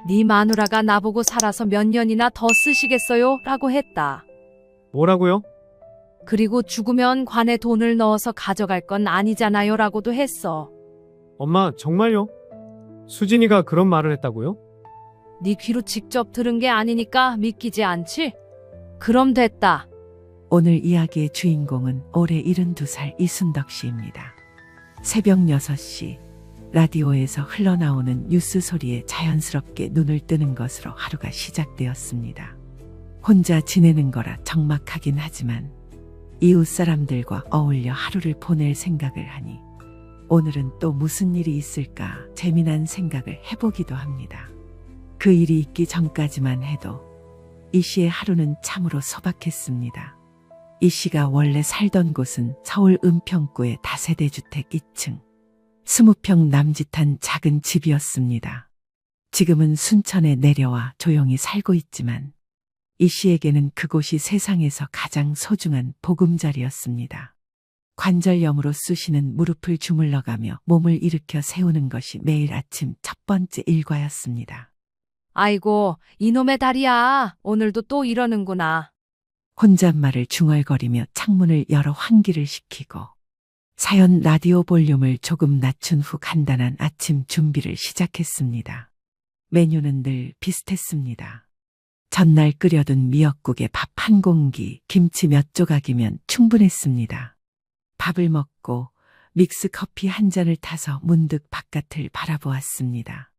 네 마누라가 나보고 살아서 몇 년이나 더 쓰시겠어요? 라고 했다. 뭐라고요? 그리고 죽으면 관에 돈을 넣어서 가져갈 건 아니잖아요? 라고도 했어. 엄마, 정말요? 수진이가 그런 말을 했다고요? 네 귀로 직접 들은 게 아니니까 믿기지 않지? 그럼 됐다. 오늘 이야기의 주인공은 올해 72살 이순덕 씨입니다. 새벽 6시 라디오에서 흘러나오는 뉴스 소리에 자연스럽게 눈을 뜨는 것으로 하루가 시작되었습니다. 혼자 지내는 거라 적막하긴 하지만 이웃 사람들과 어울려 하루를 보낼 생각을 하니 오늘은 또 무슨 일이 있을까 재미난 생각을 해보기도 합니다. 그 일이 있기 전까지만 해도 이 씨의 하루는 참으로 소박했습니다. 이 씨가 원래 살던 곳은 서울 은평구의 다세대 주택 2층 20평 남짓한 작은 집이었습니다. 지금은 순천에 내려와 조용히 살고 있지만 이 씨에게는 그곳이 세상에서 가장 소중한 보금자리였습니다. 관절염으로 쑤시는 무릎을 주물러가며 몸을 일으켜 세우는 것이 매일 아침 첫 번째 일과였습니다. 아이고, 이놈의 다리야. 오늘도 또 이러는구나. 혼잣말을 중얼거리며 창문을 열어 환기를 시키고 사연 라디오 볼륨을 조금 낮춘 후 간단한 아침 준비를 시작했습니다. 메뉴는 늘 비슷했습니다. 전날 끓여둔 미역국에 밥 한 공기, 김치 몇 조각이면 충분했습니다. 밥을 먹고 믹스 커피 한 잔을 타서 문득 바깥을 바라보았습니다.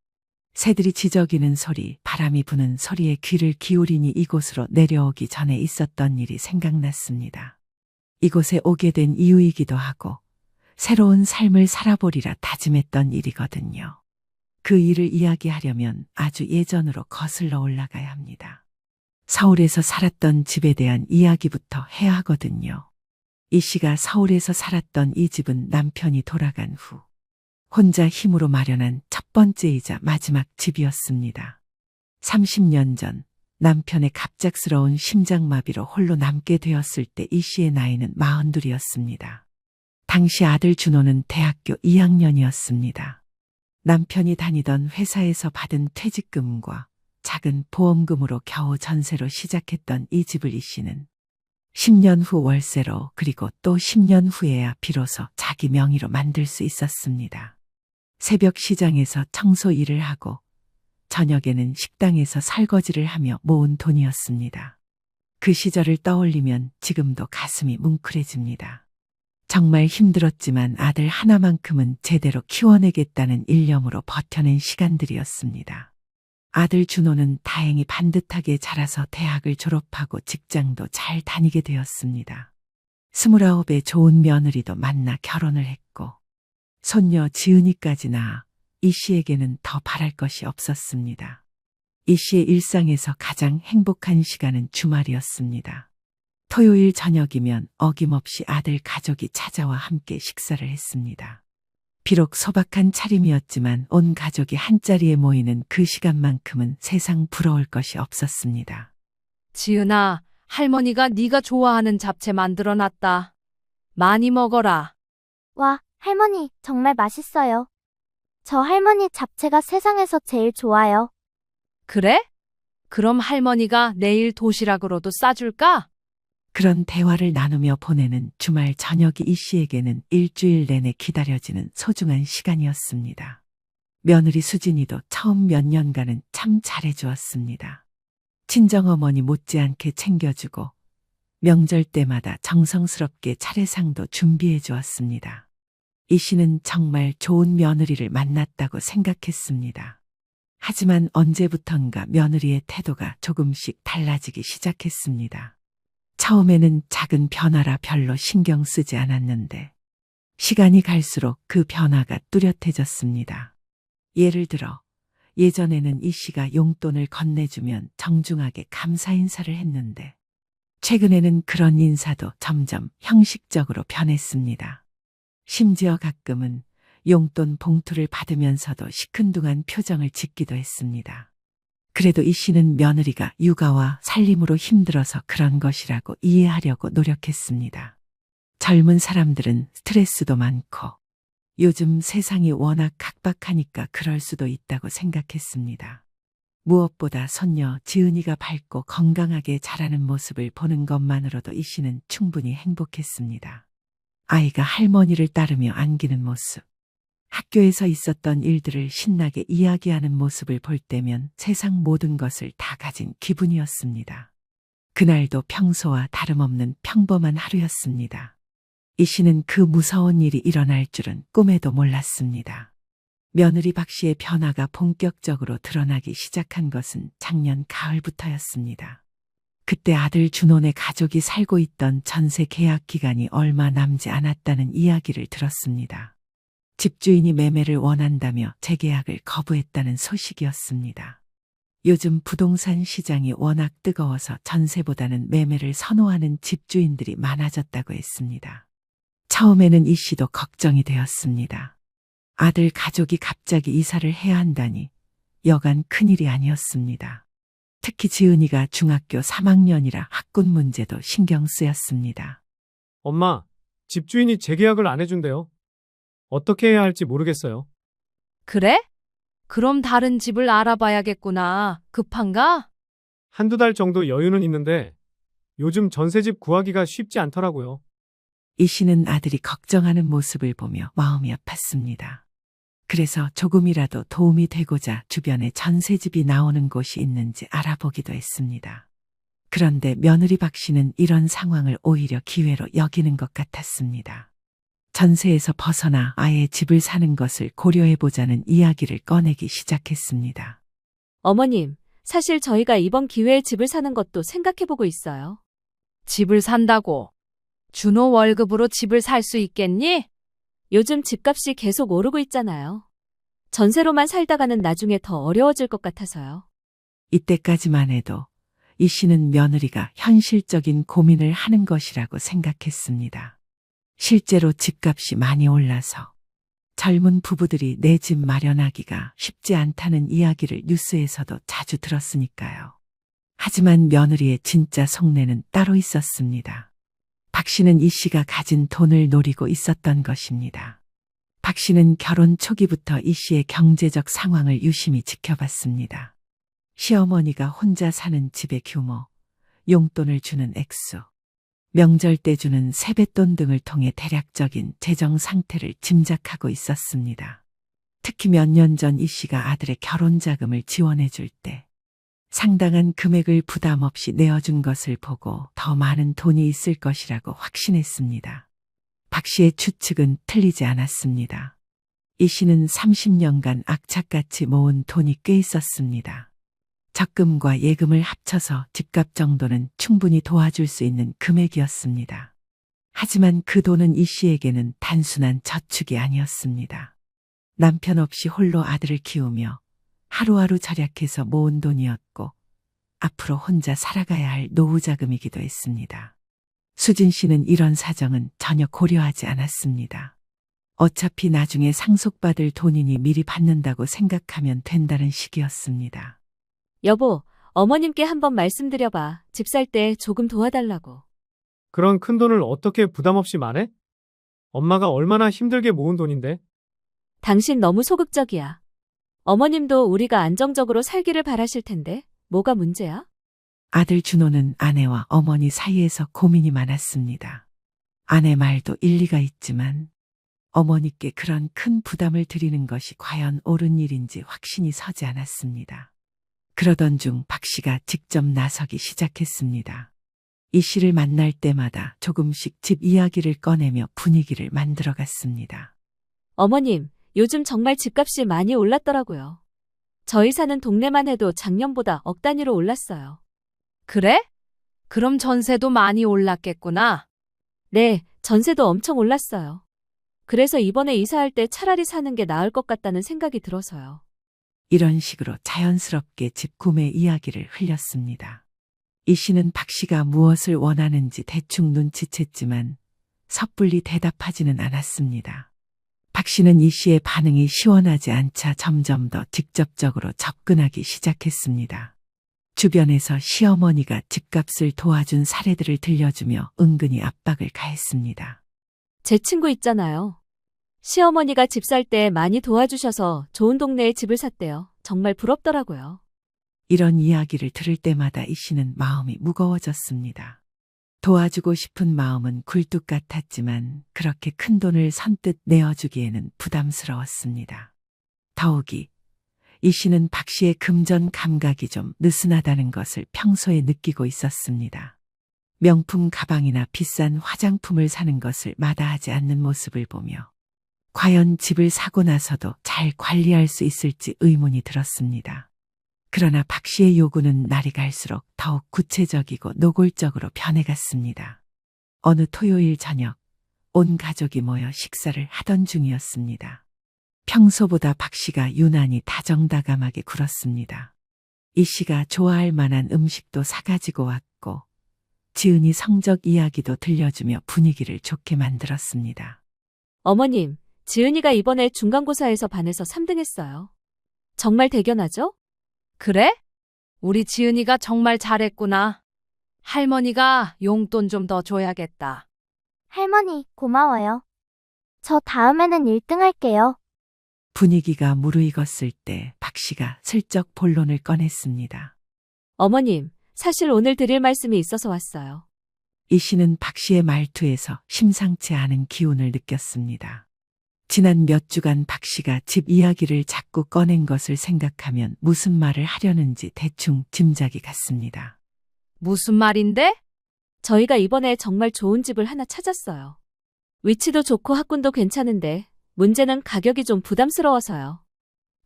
새들이 지저귀는 소리, 바람이 부는 소리에 귀를 기울이니 이곳으로 내려오기 전에 있었던 일이 생각났습니다. 이곳에 오게 된 이유이기도 하고 새로운 삶을 살아보리라 다짐했던 일이거든요. 그 일을 이야기하려면 아주 예전으로 거슬러 올라가야 합니다. 서울에서 살았던 집에 대한 이야기부터 해야 하거든요. 이 씨가 서울에서 살았던 이 집은 남편이 돌아간 후 혼자 힘으로 마련한 첫 번째이자 마지막 집이었습니다. 30년 전 남편의 갑작스러운 심장마비로 홀로 남게 되었을 때 이 씨의 나이는 42였습니다. 당시 아들 준호는 대학교 2학년이었습니다. 남편이 다니던 회사에서 받은 퇴직금과 작은 보험금으로 겨우 전세로 시작했던 이 집을 이 씨는 10년 후 월세로 그리고 또 10년 후에야 비로소 자기 명의로 만들 수 있었습니다. 새벽 시장에서 청소 일을 하고 저녁에는 식당에서 설거지를 하며 모은 돈이었습니다. 그 시절을 떠올리면 지금도 가슴이 뭉클해집니다. 정말 힘들었지만 아들 하나만큼은 제대로 키워내겠다는 일념으로 버텨낸 시간들이었습니다. 아들 준호는 다행히 반듯하게 자라서 대학을 졸업하고 직장도 잘 다니게 되었습니다. 29에 좋은 며느리도 만나 결혼을 했고 손녀 지은이까지 낳아 이 씨에게는 더 바랄 것이 없었습니다. 이 씨의 일상에서 가장 행복한 시간은 주말이었습니다. 토요일 저녁이면 어김없이 아들 가족이 찾아와 함께 식사를 했습니다. 비록 소박한 차림이었지만 온 가족이 한자리에 모이는 그 시간만큼은 세상 부러울 것이 없었습니다. 지은아, 할머니가 네가 좋아하는 잡채 만들어놨다. 많이 먹어라. 와, 할머니, 정말 맛있어요. 저 할머니 잡채가 세상에서 제일 좋아요. 그래? 그럼 할머니가 내일 도시락으로도 싸줄까? 그런 대화를 나누며 보내는 주말 저녁이 이 씨에게는 일주일 내내 기다려지는 소중한 시간이었습니다. 며느리 수진이도 처음 몇 년간은 참 잘해주었습니다. 친정어머니 못지않게 챙겨주고 명절 때마다 정성스럽게 차례상도 준비해 주었습니다. 이 씨는 정말 좋은 며느리를 만났다고 생각했습니다. 하지만 언제부턴가 며느리의 태도가 조금씩 달라지기 시작했습니다. 처음에는 작은 변화라 별로 신경 쓰지 않았는데 시간이 갈수록 그 변화가 뚜렷해졌습니다. 예를 들어 예전에는 이 씨가 용돈을 건네주면 정중하게 감사 인사를 했는데 최근에는 그런 인사도 점점 형식적으로 변했습니다. 심지어 가끔은 용돈 봉투를 받으면서도 시큰둥한 표정을 짓기도 했습니다. 그래도 이 씨는 며느리가 육아와 살림으로 힘들어서 그런 것이라고 이해하려고 노력했습니다. 젊은 사람들은 스트레스도 많고 요즘 세상이 워낙 각박하니까 그럴 수도 있다고 생각했습니다. 무엇보다 손녀 지은이가 밝고 건강하게 자라는 모습을 보는 것만으로도 이 씨는 충분히 행복했습니다. 아이가 할머니를 따르며 안기는 모습, 학교에서 있었던 일들을 신나게 이야기하는 모습을 볼 때면 세상 모든 것을 다 가진 기분이었습니다. 그날도 평소와 다름없는 평범한 하루였습니다. 이 씨는 그 무서운 일이 일어날 줄은 꿈에도 몰랐습니다. 며느리 박 씨의 변화가 본격적으로 드러나기 시작한 것은 작년 가을부터였습니다. 그때 아들 준호네 가족이 살고 있던 전세 계약 기간이 얼마 남지 않았다는 이야기를 들었습니다. 집주인이 매매를 원한다며 재계약을 거부했다는 소식이었습니다. 요즘 부동산 시장이 워낙 뜨거워서 전세보다는 매매를 선호하는 집주인들이 많아졌다고 했습니다. 처음에는 이 씨도 걱정이 되었습니다. 아들 가족이 갑자기 이사를 해야 한다니 여간 큰일이 아니었습니다. 특히 지은이가 중학교 3학년이라 학군 문제도 신경 쓰였습니다. 엄마, 집주인이 재계약을 안 해준대요. 어떻게 해야 할지 모르겠어요. 그래? 그럼 다른 집을 알아봐야겠구나. 급한가? 한두 달 정도 여유는 있는데 요즘 전세집 구하기가 쉽지 않더라고요. 이 씨는 아들이 걱정하는 모습을 보며 마음이 아팠습니다. 그래서 조금이라도 도움이 되고자 주변에 전세집이 나오는 곳이 있는지 알아보기도 했습니다. 그런데 며느리 박 씨는 이런 상황을 오히려 기회로 여기는 것 같았습니다. 전세에서 벗어나 아예 집을 사는 것을 고려해보자는 이야기를 꺼내기 시작했습니다. 어머님, 사실 저희가 이번 기회에 집을 사는 것도 생각해보고 있어요. 집을 산다고? 준호 월급으로 집을 살 수 있겠니? 요즘 집값이 계속 오르고 있잖아요. 전세로만 살다가는 나중에 더 어려워질 것 같아서요. 이때까지만 해도 이 씨는 며느리가 현실적인 고민을 하는 것이라고 생각했습니다. 실제로 집값이 많이 올라서 젊은 부부들이 내 집 마련하기가 쉽지 않다는 이야기를 뉴스에서도 자주 들었으니까요. 하지만 며느리의 진짜 속내는 따로 있었습니다. 박 씨는 이 씨가 가진 돈을 노리고 있었던 것입니다. 박 씨는 결혼 초기부터 이 씨의 경제적 상황을 유심히 지켜봤습니다. 시어머니가 혼자 사는 집의 규모, 용돈을 주는 액수, 명절 때 주는 세뱃돈 등을 통해 대략적인 재정 상태를 짐작하고 있었습니다. 특히 몇 년 전 이 씨가 아들의 결혼 자금을 지원해 줄 때 상당한 금액을 부담 없이 내어준 것을 보고 더 많은 돈이 있을 것이라고 확신했습니다. 박 씨의 추측은 틀리지 않았습니다. 이 씨는 30년간 악착같이 모은 돈이 꽤 있었습니다. 적금과 예금을 합쳐서 집값 정도는 충분히 도와줄 수 있는 금액이었습니다. 하지만 그 돈은 이 씨에게는 단순한 저축이 아니었습니다. 남편 없이 홀로 아들을 키우며 하루하루 절약해서 모은 돈이었고 앞으로 혼자 살아가야 할 노후 자금이기도 했습니다. 수진 씨는 이런 사정은 전혀 고려하지 않았습니다. 어차피 나중에 상속받을 돈이니 미리 받는다고 생각하면 된다는 식이었습니다. 여보, 어머님께 한번 말씀드려봐. 집 살 때 조금 도와달라고. 그런 큰 돈을 어떻게 부담 없이 말해? 엄마가 얼마나 힘들게 모은 돈인데. 당신 너무 소극적이야. 어머님도 우리가 안정적으로 살기를 바라실 텐데 뭐가 문제야? 아들 준호는 아내와 어머니 사이에서 고민이 많았습니다. 아내 말도 일리가 있지만 어머니께 그런 큰 부담을 드리는 것이 과연 옳은 일인지 확신이 서지 않았습니다. 그러던 중 박 씨가 직접 나서기 시작했습니다. 이 씨를 만날 때마다 조금씩 집 이야기를 꺼내며 분위기를 만들어갔습니다. 어머님, 요즘 정말 집값이 많이 올랐더라고요. 저희 사는 동네만 해도 작년보다 억 단위로 올랐어요. 그래? 그럼 전세도 많이 올랐겠구나. 네, 전세도 엄청 올랐어요. 그래서 이번에 이사할 때 차라리 사는 게 나을 것 같다는 생각이 들어서요. 이런 식으로 자연스럽게 집 구매 이야기를 흘렸습니다. 이 씨는 박 씨가 무엇을 원하는지 대충 눈치챘지만 섣불리 대답하지는 않았습니다. 박 씨는 이 씨의 반응이 시원하지 않자 점점 더 직접적으로 접근하기 시작했습니다. 주변에서 시어머니가 집값을 도와준 사례들을 들려주며 은근히 압박을 가했습니다. 제 친구 있잖아요. 시어머니가 집 살 때 많이 도와주셔서 좋은 동네에 집을 샀대요. 정말 부럽더라고요. 이런 이야기를 들을 때마다 이 씨는 마음이 무거워졌습니다. 도와주고 싶은 마음은 굴뚝 같았지만 그렇게 큰 돈을 선뜻 내어주기에는 부담스러웠습니다. 더욱이 이 씨는 박 씨의 금전 감각이 좀 느슨하다는 것을 평소에 느끼고 있었습니다. 명품 가방이나 비싼 화장품을 사는 것을 마다하지 않는 모습을 보며 과연 집을 사고 나서도 잘 관리할 수 있을지 의문이 들었습니다. 그러나 박 씨의 요구는 날이 갈수록 더욱 구체적이고 노골적으로 변해갔습니다. 어느 토요일 저녁 온 가족이 모여 식사를 하던 중이었습니다. 평소보다 박 씨가 유난히 다정다감하게 굴었습니다. 이 씨가 좋아할 만한 음식도 사가지고 왔고 지은이 성적 이야기도 들려주며 분위기를 좋게 만들었습니다. 어머님, 지은이가 이번에 중간고사에서 반에서 3등 했어요. 정말 대견하죠? 그래? 우리 지은이가 정말 잘했구나. 할머니가 용돈 좀 더 줘야겠다. 할머니, 고마워요. 저 다음에는 1등 할게요. 분위기가 무르익었을 때 박 씨가 슬쩍 본론을 꺼냈습니다. 어머님, 사실 오늘 드릴 말씀이 있어서 왔어요. 이 씨는 박 씨의 말투에서 심상치 않은 기운을 느꼈습니다. 지난 몇 주간 박 씨가 집 이야기를 자꾸 꺼낸 것을 생각하면 무슨 말을 하려는지 대충 짐작이 갔습니다. 무슨 말인데? 저희가 이번에 정말 좋은 집을 하나 찾았어요. 위치도 좋고 학군도 괜찮은데 문제는 가격이 좀 부담스러워서요.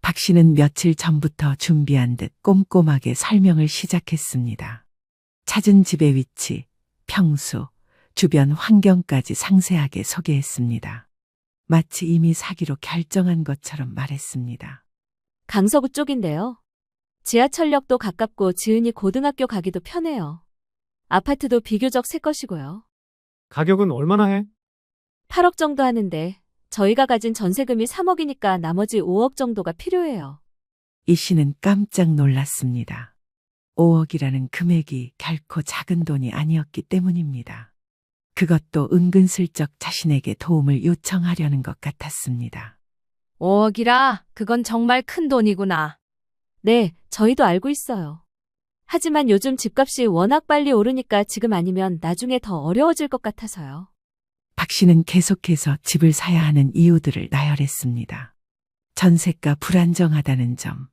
박 씨는 며칠 전부터 준비한 듯 꼼꼼하게 설명을 시작했습니다. 찾은 집의 위치, 평수, 주변 환경까지 상세하게 소개했습니다. 마치 이미 사기로 결정한 것처럼 말했습니다. 강서구 쪽인데요. 지하철역도 가깝고 지은이 고등학교 가기도 편해요. 아파트도 비교적 새 것이고요. 가격은 얼마나 해? 8억 정도 하는데 저희가 가진 전세금이 3억이니까 나머지 5억 정도가 필요해요. 이 씨는 깜짝 놀랐습니다. 5억이라는 금액이 결코 작은 돈이 아니었기 때문입니다. 그것도 은근슬쩍 자신에게 도움을 요청하려는 것 같았습니다. 5억이라 그건 정말 큰 돈이구나. 네, 저희도 알고 있어요. 하지만 요즘 집값이 워낙 빨리 오르니까 지금 아니면 나중에 더 어려워질 것 같아서요. 박 씨는 계속해서 집을 사야 하는 이유들을 나열했습니다. 전세가 불안정하다는 점,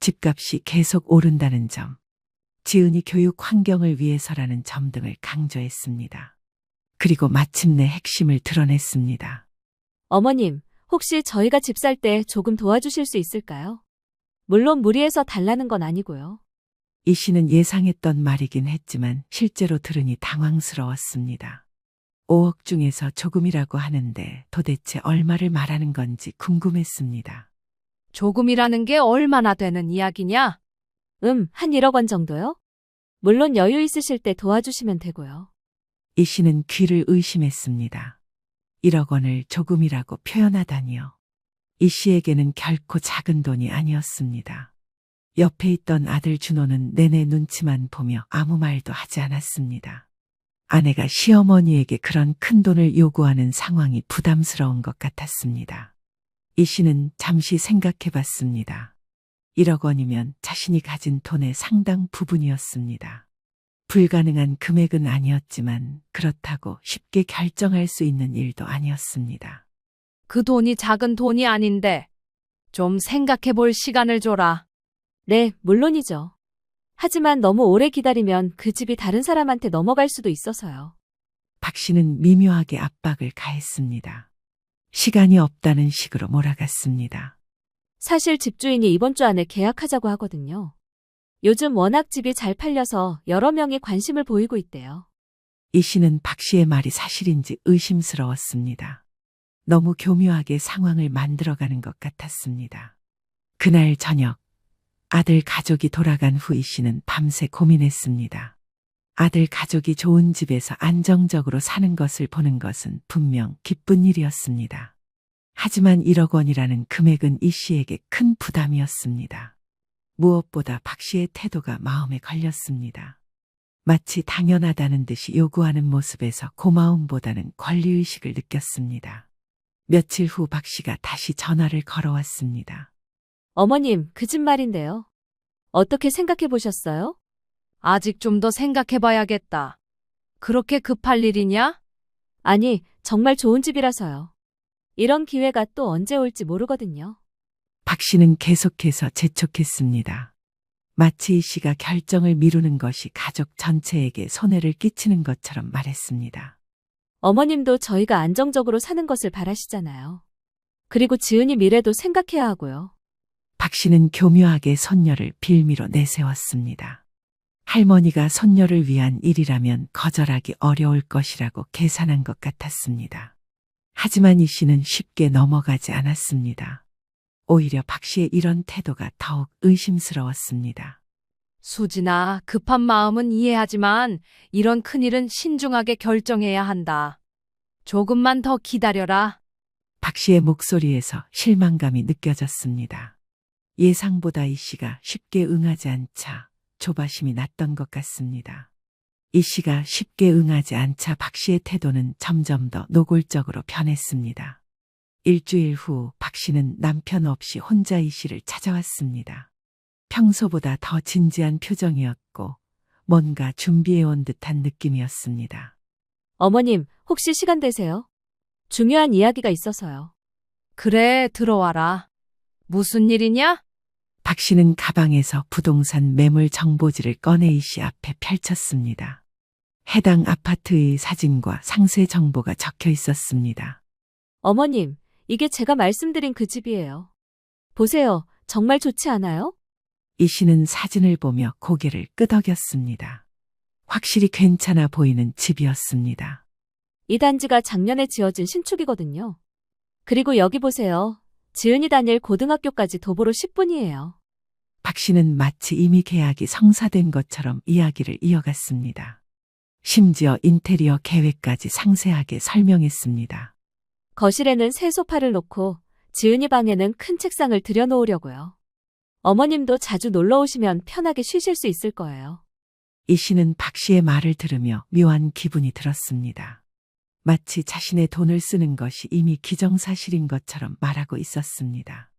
집값이 계속 오른다는 점, 지은이 교육 환경을 위해서라는 점 등을 강조했습니다. 그리고 마침내 핵심을 드러냈습니다. 어머님, 혹시 저희가 집 살 때 조금 도와주실 수 있을까요? 물론 무리해서 달라는 건 아니고요. 이 씨는 예상했던 말이긴 했지만 실제로 들으니 당황스러웠습니다. 5억 중에서 조금이라고 하는데 도대체 얼마를 말하는 건지 궁금했습니다. 조금이라는 게 얼마나 되는 이야기냐? 한 1억 원 정도요? 물론 여유 있으실 때 도와주시면 되고요. 이 씨는 귀를 의심했습니다. 1억 원을 조금이라고 표현하다니요. 이 씨에게는 결코 작은 돈이 아니었습니다. 옆에 있던 아들 준호는 내내 눈치만 보며 아무 말도 하지 않았습니다. 아내가 시어머니에게 그런 큰 돈을 요구하는 상황이 부담스러운 것 같았습니다. 이 씨는 잠시 생각해 봤습니다. 1억 원이면 자신이 가진 돈의 상당 부분이었습니다. 불가능한 금액은 아니었지만 그렇다고 쉽게 결정할 수 있는 일도 아니었습니다. 그 돈이 작은 돈이 아닌데 좀 생각해 볼 시간을 줘라. 네, 물론이죠. 하지만 너무 오래 기다리면 그 집이 다른 사람한테 넘어갈 수도 있어서요. 박 씨는 미묘하게 압박을 가했습니다. 시간이 없다는 식으로 몰아갔습니다. 사실 집주인이 이번 주 안에 계약하자고 하거든요. 요즘 워낙 집이 잘 팔려서 여러 명이 관심을 보이고 있대요. 이 씨는 박 씨의 말이 사실인지 의심스러웠습니다. 너무 교묘하게 상황을 만들어가는 것 같았습니다. 그날 저녁 아들 가족이 돌아간 후 이 씨는 밤새 고민했습니다. 아들 가족이 좋은 집에서 안정적으로 사는 것을 보는 것은 분명 기쁜 일이었습니다. 하지만 1억 원이라는 금액은 이 씨에게 큰 부담이었습니다. 무엇보다 박 씨의 태도가 마음에 걸렸습니다. 마치 당연하다는 듯이 요구하는 모습에서 고마움보다는 권리의식을 느꼈습니다. 며칠 후 박 씨가 다시 전화를 걸어왔습니다. 어머님, 그 집 말인데요. 어떻게 생각해 보셨어요? 아직 좀 더 생각해 봐야겠다. 그렇게 급할 일이냐? 아니, 정말 좋은 집이라서요. 이런 기회가 또 언제 올지 모르거든요. 박 씨는 계속해서 재촉했습니다. 마치 이 씨가 결정을 미루는 것이 가족 전체에게 손해를 끼치는 것처럼 말했습니다. 어머님도 저희가 안정적으로 사는 것을 바라시잖아요. 그리고 지은이 미래도 생각해야 하고요. 박 씨는 교묘하게 손녀를 빌미로 내세웠습니다. 할머니가 손녀를 위한 일이라면 거절하기 어려울 것이라고 계산한 것 같았습니다. 하지만 이 씨는 쉽게 넘어가지 않았습니다. 오히려 박 씨의 이런 태도가 더욱 의심스러웠습니다. 수진아, 급한 마음은 이해하지만 이런 큰일은 신중하게 결정해야 한다. 조금만 더 기다려라. 박 씨의 목소리에서 실망감이 느껴졌습니다. 예상보다 이 씨가 쉽게 응하지 않자 조바심이 났던 것 같습니다. 이 씨가 쉽게 응하지 않자 박 씨의 태도는 점점 더 노골적으로 변했습니다. 일주일 후 박 씨는 남편 없이 혼자 이 씨를 찾아왔습니다. 평소보다 더 진지한 표정이었고 뭔가 준비해온 듯한 느낌이었습니다. 어머님, 혹시 시간 되세요? 중요한 이야기가 있어서요. 그래, 들어와라. 무슨 일이냐? 박 씨는 가방에서 부동산 매물 정보지를 꺼내 이 씨 앞에 펼쳤습니다. 해당 아파트의 사진과 상세 정보가 적혀 있었습니다. 어머님, 이게 제가 말씀드린 그 집이에요. 보세요. 정말 좋지 않아요? 이 씨는 사진을 보며 고개를 끄덕였습니다. 확실히 괜찮아 보이는 집이었습니다. 이 단지가 작년에 지어진 신축이거든요. 그리고 여기 보세요. 지은이 다닐 고등학교까지 도보로 10분이에요. 박 씨는 마치 이미 계약이 성사된 것처럼 이야기를 이어갔습니다. 심지어 인테리어 계획까지 상세하게 설명했습니다. 거실에는 새 소파를 놓고 지은이 방에는 큰 책상을 들여놓으려고요. 어머님도 자주 놀러 오시면 편하게 쉬실 수 있을 거예요. 이 씨는 박 씨의 말을 들으며 묘한 기분이 들었습니다. 마치 자신의 돈을 쓰는 것이 이미 기정사실인 것처럼 말하고 있었습니다.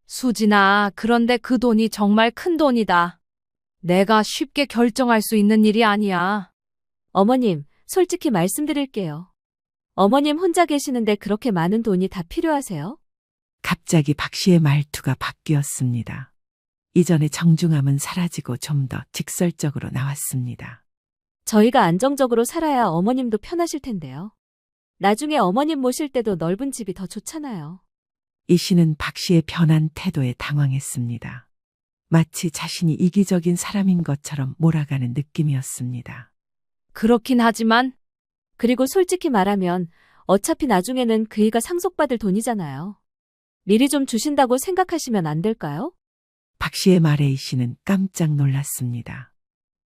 수진아, 그런데 그 돈이 정말 큰 돈이다. 내가 쉽게 결정할 수 있는 일이 아니야. 어머님, 솔직히 말씀드릴게요. 어머님 혼자 계시는데 그렇게 많은 돈이 다 필요하세요? 갑자기 박 씨의 말투가 바뀌었습니다. 이전의 정중함은 사라지고 좀 더 직설적으로 나왔습니다. 저희가 안정적으로 살아야 어머님도 편하실 텐데요. 나중에 어머님 모실 때도 넓은 집이 더 좋잖아요. 이 씨는 박 씨의 변한 태도에 당황했습니다. 마치 자신이 이기적인 사람인 것처럼 몰아가는 느낌이었습니다. 그렇긴 하지만 그리고 솔직히 말하면 어차피 나중에는 그이가 상속받을 돈이잖아요. 미리 좀 주신다고 생각하시면 안 될까요? 박 씨의 말에 이 씨는 깜짝 놀랐습니다.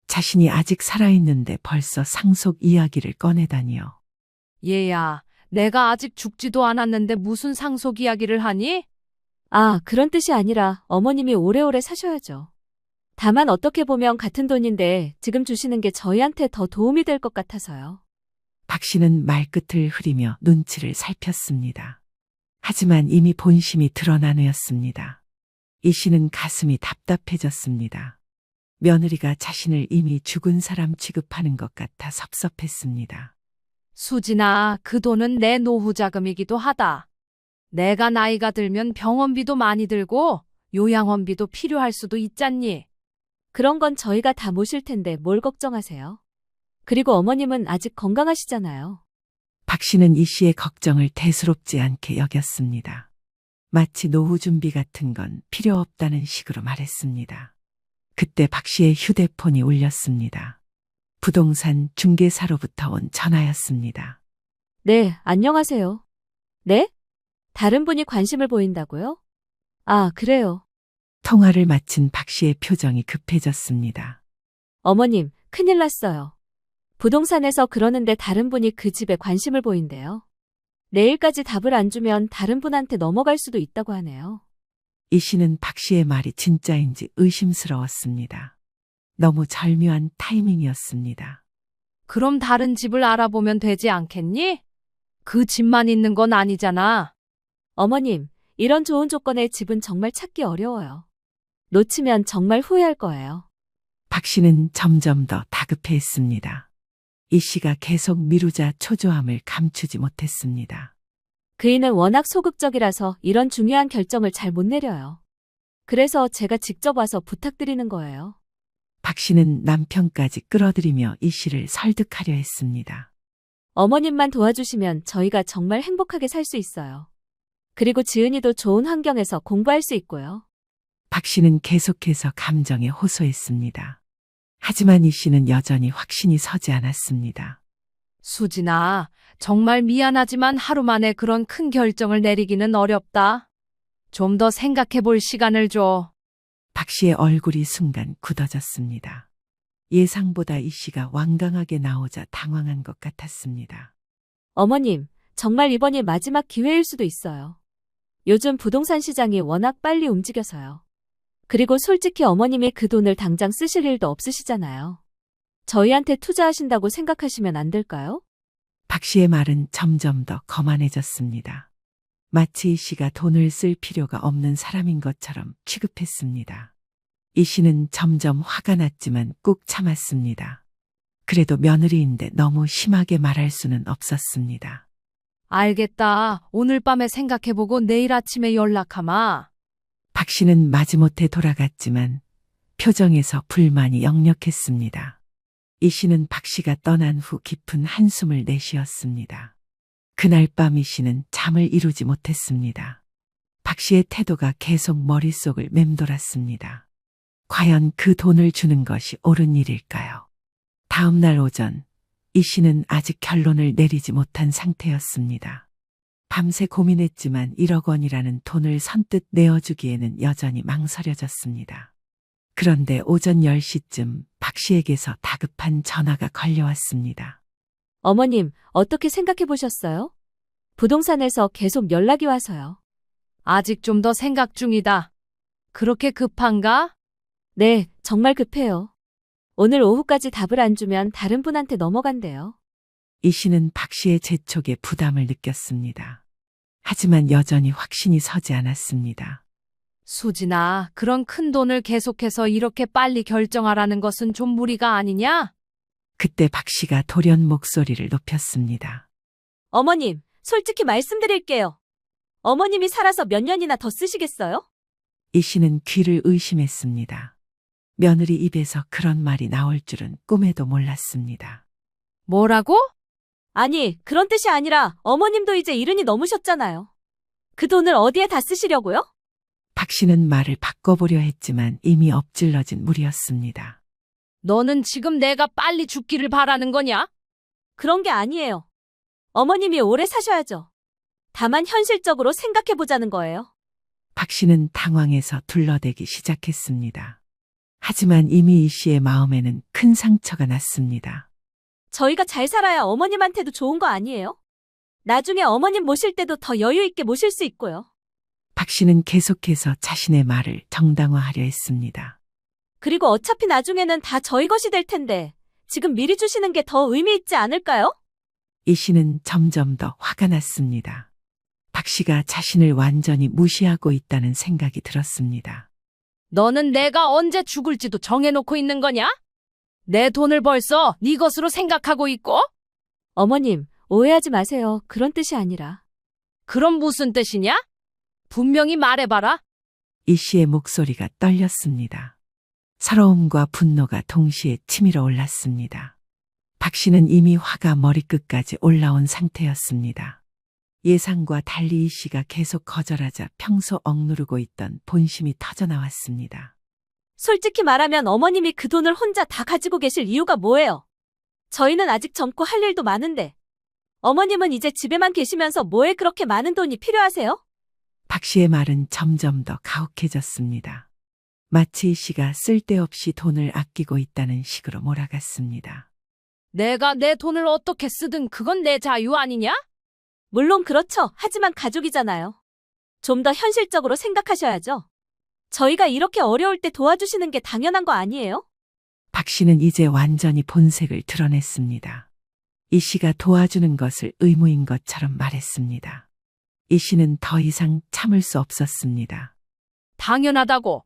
자신이 아직 살아있는데 벌써 상속 이야기를 꺼내다니요. 얘야, 내가 아직 죽지도 않았는데 무슨 상속 이야기를 하니? 아, 그런 뜻이 아니라 어머님이 오래오래 사셔야죠. 다만 어떻게 보면 같은 돈인데 지금 주시는 게 저희한테 더 도움이 될 것 같아서요. 박 씨는 말끝을 흐리며 눈치를 살폈습니다. 하지만 이미 본심이 드러난 후였습니다. 이 씨는 가슴이 답답해졌습니다. 며느리가 자신을 이미 죽은 사람 취급하는 것 같아 섭섭했습니다. 수진아, 그 돈은 내 노후 자금이기도 하다. 내가 나이가 들면 병원비도 많이 들고 요양원비도 필요할 수도 있잖니. 그런 건 저희가 다 모실 텐데 뭘 걱정하세요? 그리고 어머님은 아직 건강하시잖아요. 박 씨는 이 씨의 걱정을 대수롭지 않게 여겼습니다. 마치 노후 준비 같은 건 필요 없다는 식으로 말했습니다. 그때 박 씨의 휴대폰이 울렸습니다. 부동산 중개사로부터 온 전화였습니다. 네, 안녕하세요. 네? 다른 분이 관심을 보인다고요? 아, 그래요. 통화를 마친 박 씨의 표정이 급해졌습니다. 어머님, 큰일 났어요. 부동산에서 그러는데 다른 분이 그 집에 관심을 보인대요. 내일까지 답을 안 주면 다른 분한테 넘어갈 수도 있다고 하네요. 이 씨는 박 씨의 말이 진짜인지 의심스러웠습니다. 너무 절묘한 타이밍이었습니다. 그럼 다른 집을 알아보면 되지 않겠니? 그 집만 있는 건 아니잖아. 어머님, 이런 좋은 조건의 집은 정말 찾기 어려워요. 놓치면 정말 후회할 거예요. 박 씨는 점점 더 다급해했습니다. 이 씨가 계속 미루자 초조함을 감추지 못했습니다. 그이는 워낙 소극적이라서 이런 중요한 결정을 잘 못 내려요. 그래서 제가 직접 와서 부탁드리는 거예요. 박 씨는 남편까지 끌어들이며 이 씨를 설득하려 했습니다. 어머님만 도와주시면 저희가 정말 행복하게 살 수 있어요. 그리고 지은이도 좋은 환경에서 공부할 수 있고요. 박 씨는 계속해서 감정에 호소했습니다. 하지만 이 씨는 여전히 확신이 서지 않았습니다. 수진아, 정말 미안하지만 하루 만에 그런 큰 결정을 내리기는 어렵다. 좀 더 생각해 볼 시간을 줘. 박 씨의 얼굴이 순간 굳어졌습니다. 예상보다 이 씨가 완강하게 나오자 당황한 것 같았습니다. 어머님, 정말 이번이 마지막 기회일 수도 있어요. 요즘 부동산 시장이 워낙 빨리 움직여서요. 그리고 솔직히 어머님이 그 돈을 당장 쓰실 일도 없으시잖아요. 저희한테 투자하신다고 생각하시면 안 될까요? 박 씨의 말은 점점 더 거만해졌습니다. 마치 이 씨가 돈을 쓸 필요가 없는 사람인 것처럼 취급했습니다. 이 씨는 점점 화가 났지만 꾹 참았습니다. 그래도 며느리인데 너무 심하게 말할 수는 없었습니다. 알겠다. 오늘 밤에 생각해보고 내일 아침에 연락하마. 박 씨는 마지못해 돌아갔지만 표정에서 불만이 역력했습니다. 이 씨는 박 씨가 떠난 후 깊은 한숨을 내쉬었습니다. 그날 밤 이 씨는 잠을 이루지 못했습니다. 박 씨의 태도가 계속 머릿속을 맴돌았습니다. 과연 그 돈을 주는 것이 옳은 일일까요? 다음 날 오전, 이 씨는 아직 결론을 내리지 못한 상태였습니다. 밤새 고민했지만 1억 원이라는 돈을 선뜻 내어주기에는 여전히 망설여졌습니다. 그런데 오전 10시쯤 박 씨에게서 다급한 전화가 걸려왔습니다. 어머님, 어떻게 생각해 보셨어요? 부동산에서 계속 연락이 와서요. 아직 좀 더 생각 중이다. 그렇게 급한가? 네, 정말 급해요. 오늘 오후까지 답을 안 주면 다른 분한테 넘어간대요. 이 씨는 박 씨의 재촉에 부담을 느꼈습니다. 하지만 여전히 확신이 서지 않았습니다. 수진아, 그런 큰 돈을 계속해서 이렇게 빨리 결정하라는 것은 좀 무리가 아니냐? 그때 박 씨가 돌연 목소리를 높였습니다. 어머님, 솔직히 말씀드릴게요. 어머님이 살아서 몇 년이나 더 쓰시겠어요? 이 씨는 귀를 의심했습니다. 며느리 입에서 그런 말이 나올 줄은 꿈에도 몰랐습니다. 뭐라고? 아니, 그런 뜻이 아니라 어머님도 이제 이른이 넘으셨잖아요. 그 돈을 어디에 다 쓰시려고요? 박 씨는 말을 바꿔보려 했지만 이미 엎질러진 물이었습니다. 너는 지금 내가 빨리 죽기를 바라는 거냐? 그런 게 아니에요. 어머님이 오래 사셔야죠. 다만 현실적으로 생각해보자는 거예요. 박 씨는 당황해서 둘러대기 시작했습니다. 하지만 이미 이 씨의 마음에는 큰 상처가 났습니다. 저희가 잘 살아야 어머님한테도 좋은 거 아니에요? 나중에 어머님 모실 때도 더 여유 있게 모실 수 있고요. 박 씨는 계속해서 자신의 말을 정당화하려 했습니다. 그리고 어차피 나중에는 다 저희 것이 될 텐데 지금 미리 주시는 게 더 의미 있지 않을까요? 이 씨는 점점 더 화가 났습니다. 박 씨가 자신을 완전히 무시하고 있다는 생각이 들었습니다. 너는 내가 언제 죽을지도 정해놓고 있는 거냐? 내 돈을 벌써 네 것으로 생각하고 있고? 어머님, 오해하지 마세요. 그런 뜻이 아니라. 그럼 무슨 뜻이냐? 분명히 말해봐라. 이 씨의 목소리가 떨렸습니다. 서러움과 분노가 동시에 치밀어 올랐습니다. 박 씨는 이미 화가 머리끝까지 올라온 상태였습니다. 예상과 달리 이 씨가 계속 거절하자 평소 억누르고 있던 본심이 터져나왔습니다. 솔직히 말하면 어머님이 그 돈을 혼자 다 가지고 계실 이유가 뭐예요? 저희는 아직 젊고 할 일도 많은데. 어머님은 이제 집에만 계시면서 뭐에 그렇게 많은 돈이 필요하세요? 박 씨의 말은 점점 더 가혹해졌습니다. 마치 이 씨가 쓸데없이 돈을 아끼고 있다는 식으로 몰아갔습니다. 내가 내 돈을 어떻게 쓰든 그건 내 자유 아니냐? 물론 그렇죠. 하지만 가족이잖아요. 좀 더 현실적으로 생각하셔야죠. 저희가 이렇게 어려울 때 도와주시는 게 당연한 거 아니에요? 박 씨는 이제 완전히 본색을 드러냈습니다. 이 씨가 도와주는 것을 의무인 것처럼 말했습니다. 이 씨는 더 이상 참을 수 없었습니다. 당연하다고.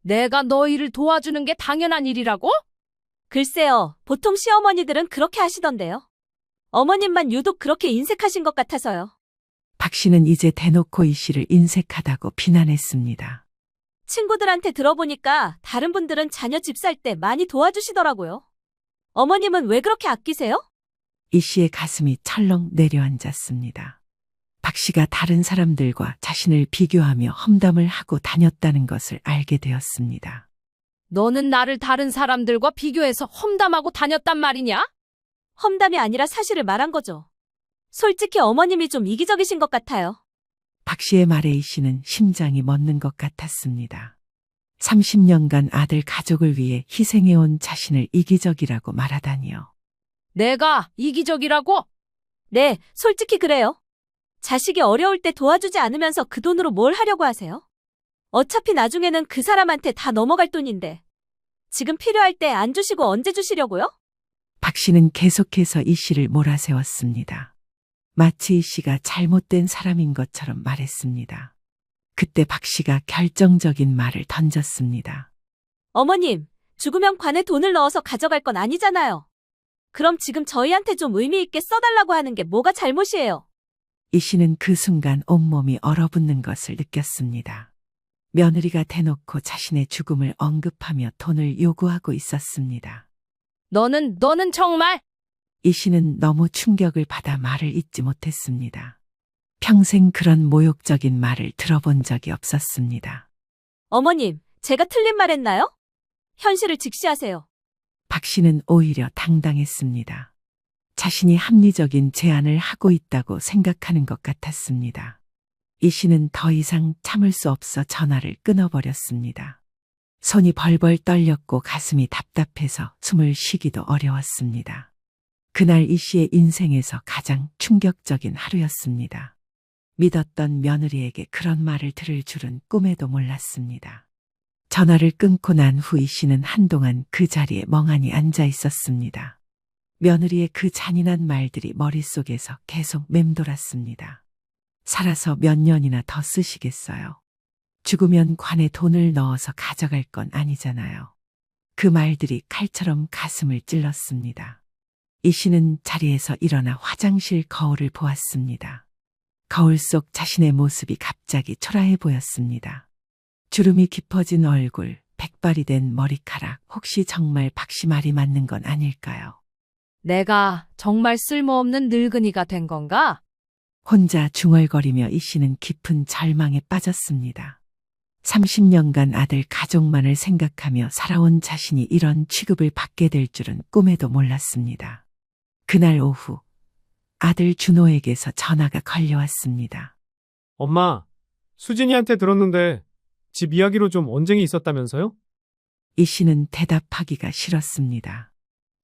내가 너희를 도와주는 게 당연한 일이라고? 글쎄요, 보통 시어머니들은 그렇게 하시던데요. 어머님만 유독 그렇게 인색하신 것 같아서요. 박 씨는 이제 대놓고 이 씨를 인색하다고 비난했습니다. 친구들한테 들어보니까 다른 분들은 자녀 집 살 때 많이 도와주시더라고요. 어머님은 왜 그렇게 아끼세요? 이 씨의 가슴이 철렁 내려앉았습니다. 박 씨가 다른 사람들과 자신을 비교하며 험담을 하고 다녔다는 것을 알게 되었습니다. 너는 나를 다른 사람들과 비교해서 험담하고 다녔단 말이냐? 험담이 아니라 사실을 말한 거죠. 솔직히 어머님이 좀 이기적이신 것 같아요. 박 씨의 말에 이 씨는 심장이 멎는 것 같았습니다. 30년간 아들 가족을 위해 희생해온 자신을 이기적이라고 말하다니요. 내가 이기적이라고? 네, 솔직히 그래요. 자식이 어려울 때 도와주지 않으면서 그 돈으로 뭘 하려고 하세요? 어차피 나중에는 그 사람한테 다 넘어갈 돈인데. 지금 필요할 때 안 주시고 언제 주시려고요? 박 씨는 계속해서 이 씨를 몰아세웠습니다. 마치 이 씨가 잘못된 사람인 것처럼 말했습니다. 그때 박 씨가 결정적인 말을 던졌습니다. 어머님, 죽으면 관에 돈을 넣어서 가져갈 건 아니잖아요. 그럼 지금 저희한테 좀 의미 있게 써달라고 하는 게 뭐가 잘못이에요? 이 씨는 그 순간 온몸이 얼어붙는 것을 느꼈습니다. 며느리가 대놓고 자신의 죽음을 언급하며 돈을 요구하고 있었습니다. 너는 정말 이 씨는 너무 충격을 받아 말을 잇지 못했습니다. 평생 그런 모욕적인 말을 들어본 적이 없었습니다. 어머님, 제가 틀린 말 했나요? 현실을 직시하세요. 박 씨는 오히려 당당했습니다. 자신이 합리적인 제안을 하고 있다고 생각하는 것 같았습니다. 이 씨는 더 이상 참을 수 없어 전화를 끊어버렸습니다. 손이 벌벌 떨렸고 가슴이 답답해서 숨을 쉬기도 어려웠습니다. 그날 이 씨의 인생에서 가장 충격적인 하루였습니다. 믿었던 며느리에게 그런 말을 들을 줄은 꿈에도 몰랐습니다. 전화를 끊고 난 후 이 씨는 한동안 그 자리에 멍하니 앉아 있었습니다. 며느리의 그 잔인한 말들이 머릿속에서 계속 맴돌았습니다. 살아서 몇 년이나 더 쓰시겠어요? 죽으면 관에 돈을 넣어서 가져갈 건 아니잖아요. 그 말들이 칼처럼 가슴을 찔렀습니다. 이 씨는 자리에서 일어나 화장실 거울을 보았습니다. 거울 속 자신의 모습이 갑자기 초라해 보였습니다. 주름이 깊어진 얼굴, 백발이 된 머리카락, 혹시 정말 박 씨 말이 맞는 건 아닐까요? 내가 정말 쓸모없는 늙은이가 된 건가? 혼자 중얼거리며 이 씨는 깊은 절망에 빠졌습니다. 30년간 아들 가족만을 생각하며 살아온 자신이 이런 취급을 받게 될 줄은 꿈에도 몰랐습니다. 그날 오후 아들 준호에게서 전화가 걸려왔습니다. 엄마, 수진이한테 들었는데 집 이야기로 좀 언쟁이 있었다면서요? 이 씨는 대답하기가 싫었습니다.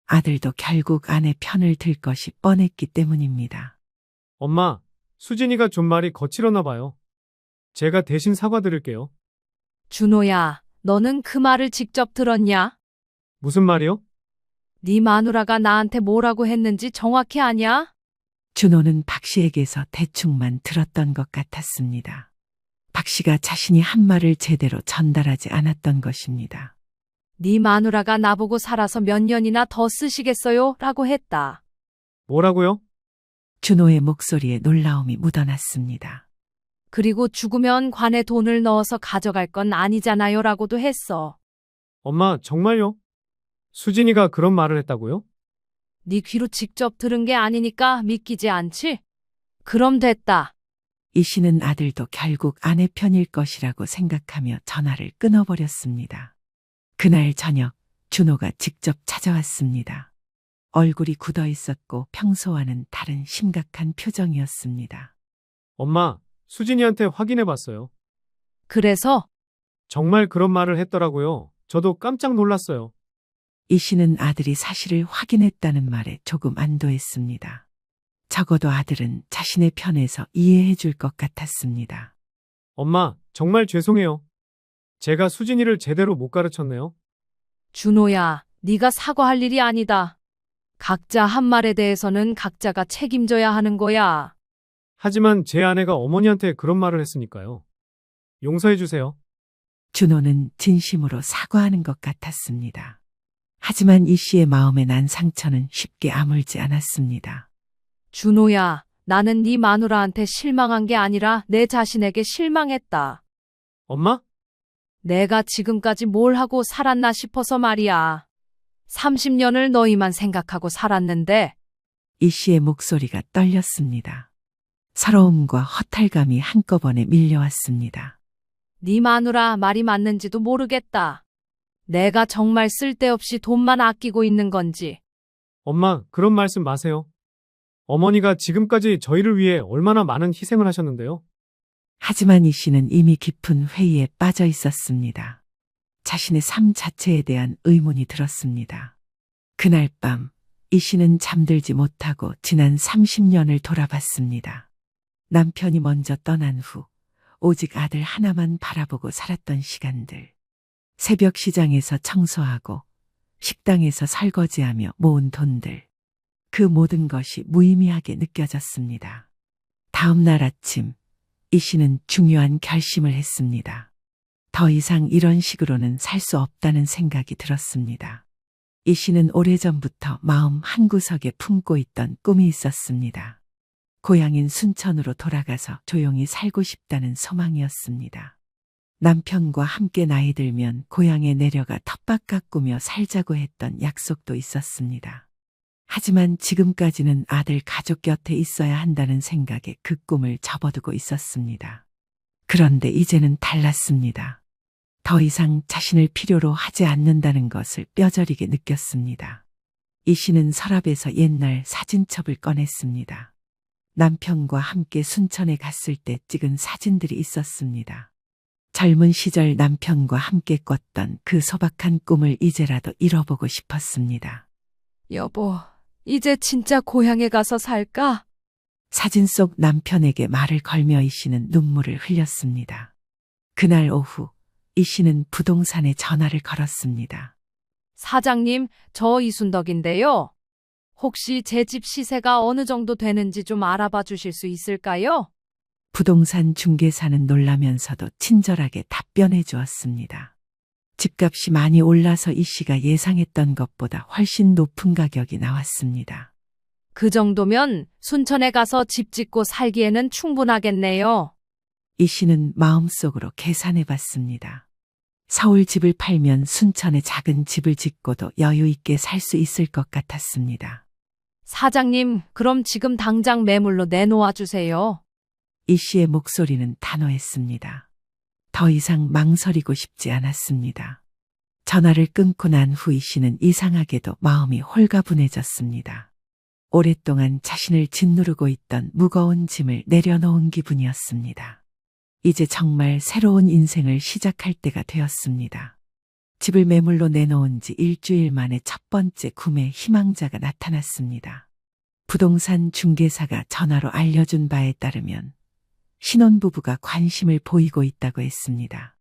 아들도 결국 아내 편을 들 것이 뻔했기 때문입니다. 엄마, 수진이가 좀 말이 거칠었나 봐요. 제가 대신 사과드릴게요. 준호야, 너는 그 말을 직접 들었냐? 무슨 말이요? 네 마누라가 나한테 뭐라고 했는지 정확히 아냐? 준호는 박 씨에게서 대충만 들었던 것 같았습니다. 박 씨가 자신이 한 말을 제대로 전달하지 않았던 것입니다. 네 마누라가 나보고 살아서 몇 년이나 더 쓰시겠어요? 라고 했다. 뭐라고요? 준호의 목소리에 놀라움이 묻어났습니다. 그리고 죽으면 관에 돈을 넣어서 가져갈 건 아니잖아요 라고도 했어. 엄마, 정말요? 수진이가 그런 말을 했다고요? 네 귀로 직접 들은 게 아니니까 믿기지 않지? 그럼 됐다. 이 씨는 아들도 결국 아내 편일 것이라고 생각하며 전화를 끊어버렸습니다. 그날 저녁 준호가 직접 찾아왔습니다. 얼굴이 굳어 있었고 평소와는 다른 심각한 표정이었습니다. 엄마, 수진이한테 확인해 봤어요. 그래서 정말 그런 말을 했더라고요. 저도 깜짝 놀랐어요. 이 씨는 아들이 사실을 확인했다는 말에 조금 안도했습니다. 적어도 아들은 자신의 편에서 이해해 줄 것 같았습니다. 엄마, 정말 죄송해요. 제가 수진이를 제대로 못 가르쳤네요. 준호야, 네가 사과할 일이 아니다. 각자 한 말에 대해서는 각자가 책임져야 하는 거야. 하지만 제 아내가 어머니한테 그런 말을 했으니까요. 용서해 주세요. 준호는 진심으로 사과하는 것 같았습니다. 하지만 이 씨의 마음에 난 상처는 쉽게 아물지 않았습니다. 준호야, 나는 네 마누라한테 실망한 게 아니라 내 자신에게 실망했다. 엄마? 내가 지금까지 뭘 하고 살았나 싶어서 말이야. 30년을 너희만 생각하고 살았는데 이 씨의 목소리가 떨렸습니다. 서러움과 허탈감이 한꺼번에 밀려왔습니다. 네 마누라 말이 맞는지도 모르겠다. 내가 정말 쓸데없이 돈만 아끼고 있는 건지. 엄마, 그런 말씀 마세요. 어머니가 지금까지 저희를 위해 얼마나 많은 희생을 하셨는데요. 하지만 이 씨는 이미 깊은 회의에 빠져 있었습니다. 자신의 삶 자체에 대한 의문이 들었습니다. 그날 밤, 이 씨는 잠들지 못하고 지난 30년을 돌아봤습니다. 남편이 먼저 떠난 후, 오직 아들 하나만 바라보고 살았던 시간들. 새벽 시장에서 청소하고, 식당에서 설거지하며 모은 돈들. 그 모든 것이 무의미하게 느껴졌습니다. 다음 날 아침, 이 씨는 중요한 결심을 했습니다. 더 이상 이런 식으로는 살 수 없다는 생각이 들었습니다. 이 씨는 오래전부터 마음 한구석에 품고 있던 꿈이 있었습니다. 고향인 순천으로 돌아가서 조용히 살고 싶다는 소망이었습니다. 남편과 함께 나이 들면 고향에 내려가 텃밭 가꾸며 살자고 했던 약속도 있었습니다. 하지만 지금까지는 아들 가족 곁에 있어야 한다는 생각에 그 꿈을 접어두고 있었습니다. 그런데 이제는 달랐습니다. 더 이상 자신을 필요로 하지 않는다는 것을 뼈저리게 느꼈습니다. 이 씨는 서랍에서 옛날 사진첩을 꺼냈습니다. 남편과 함께 순천에 갔을 때 찍은 사진들이 있었습니다. 젊은 시절 남편과 함께 꿨던 그 소박한 꿈을 이제라도 이뤄보고 싶었습니다. 여보, 이제 진짜 고향에 가서 살까? 사진 속 남편에게 말을 걸며 이 씨는 눈물을 흘렸습니다. 그날 오후, 이 씨는 부동산에 전화를 걸었습니다. 사장님, 저 이순덕인데요. 혹시 제 집 시세가 어느 정도 되는지 좀 알아봐 주실 수 있을까요? 부동산 중개사는 놀라면서도 친절하게 답변해 주었습니다. 집값이 많이 올라서 이 씨가 예상했던 것보다 훨씬 높은 가격이 나왔습니다. 그 정도면 순천에 가서 집 짓고 살기에는 충분하겠네요. 이 씨는 마음속으로 계산해 봤습니다. 서울 집을 팔면 순천에 작은 집을 짓고도 여유 있게 살 수 있을 것 같았습니다. 사장님, 그럼 지금 당장 매물로 내놓아 주세요. 이 씨의 목소리는 단호했습니다. 더 이상 망설이고 싶지 않았습니다. 전화를 끊고 난 후 이 씨는 이상하게도 마음이 홀가분해졌습니다. 오랫동안 자신을 짓누르고 있던 무거운 짐을 내려놓은 기분이었습니다. 이제 정말 새로운 인생을 시작할 때가 되었습니다. 집을 매물로 내놓은 지 일주일 만에 첫 번째 구매 희망자가 나타났습니다. 부동산 중개사가 전화로 알려준 바에 따르면 신혼부부가 관심을 보이고 있다고 했습니다.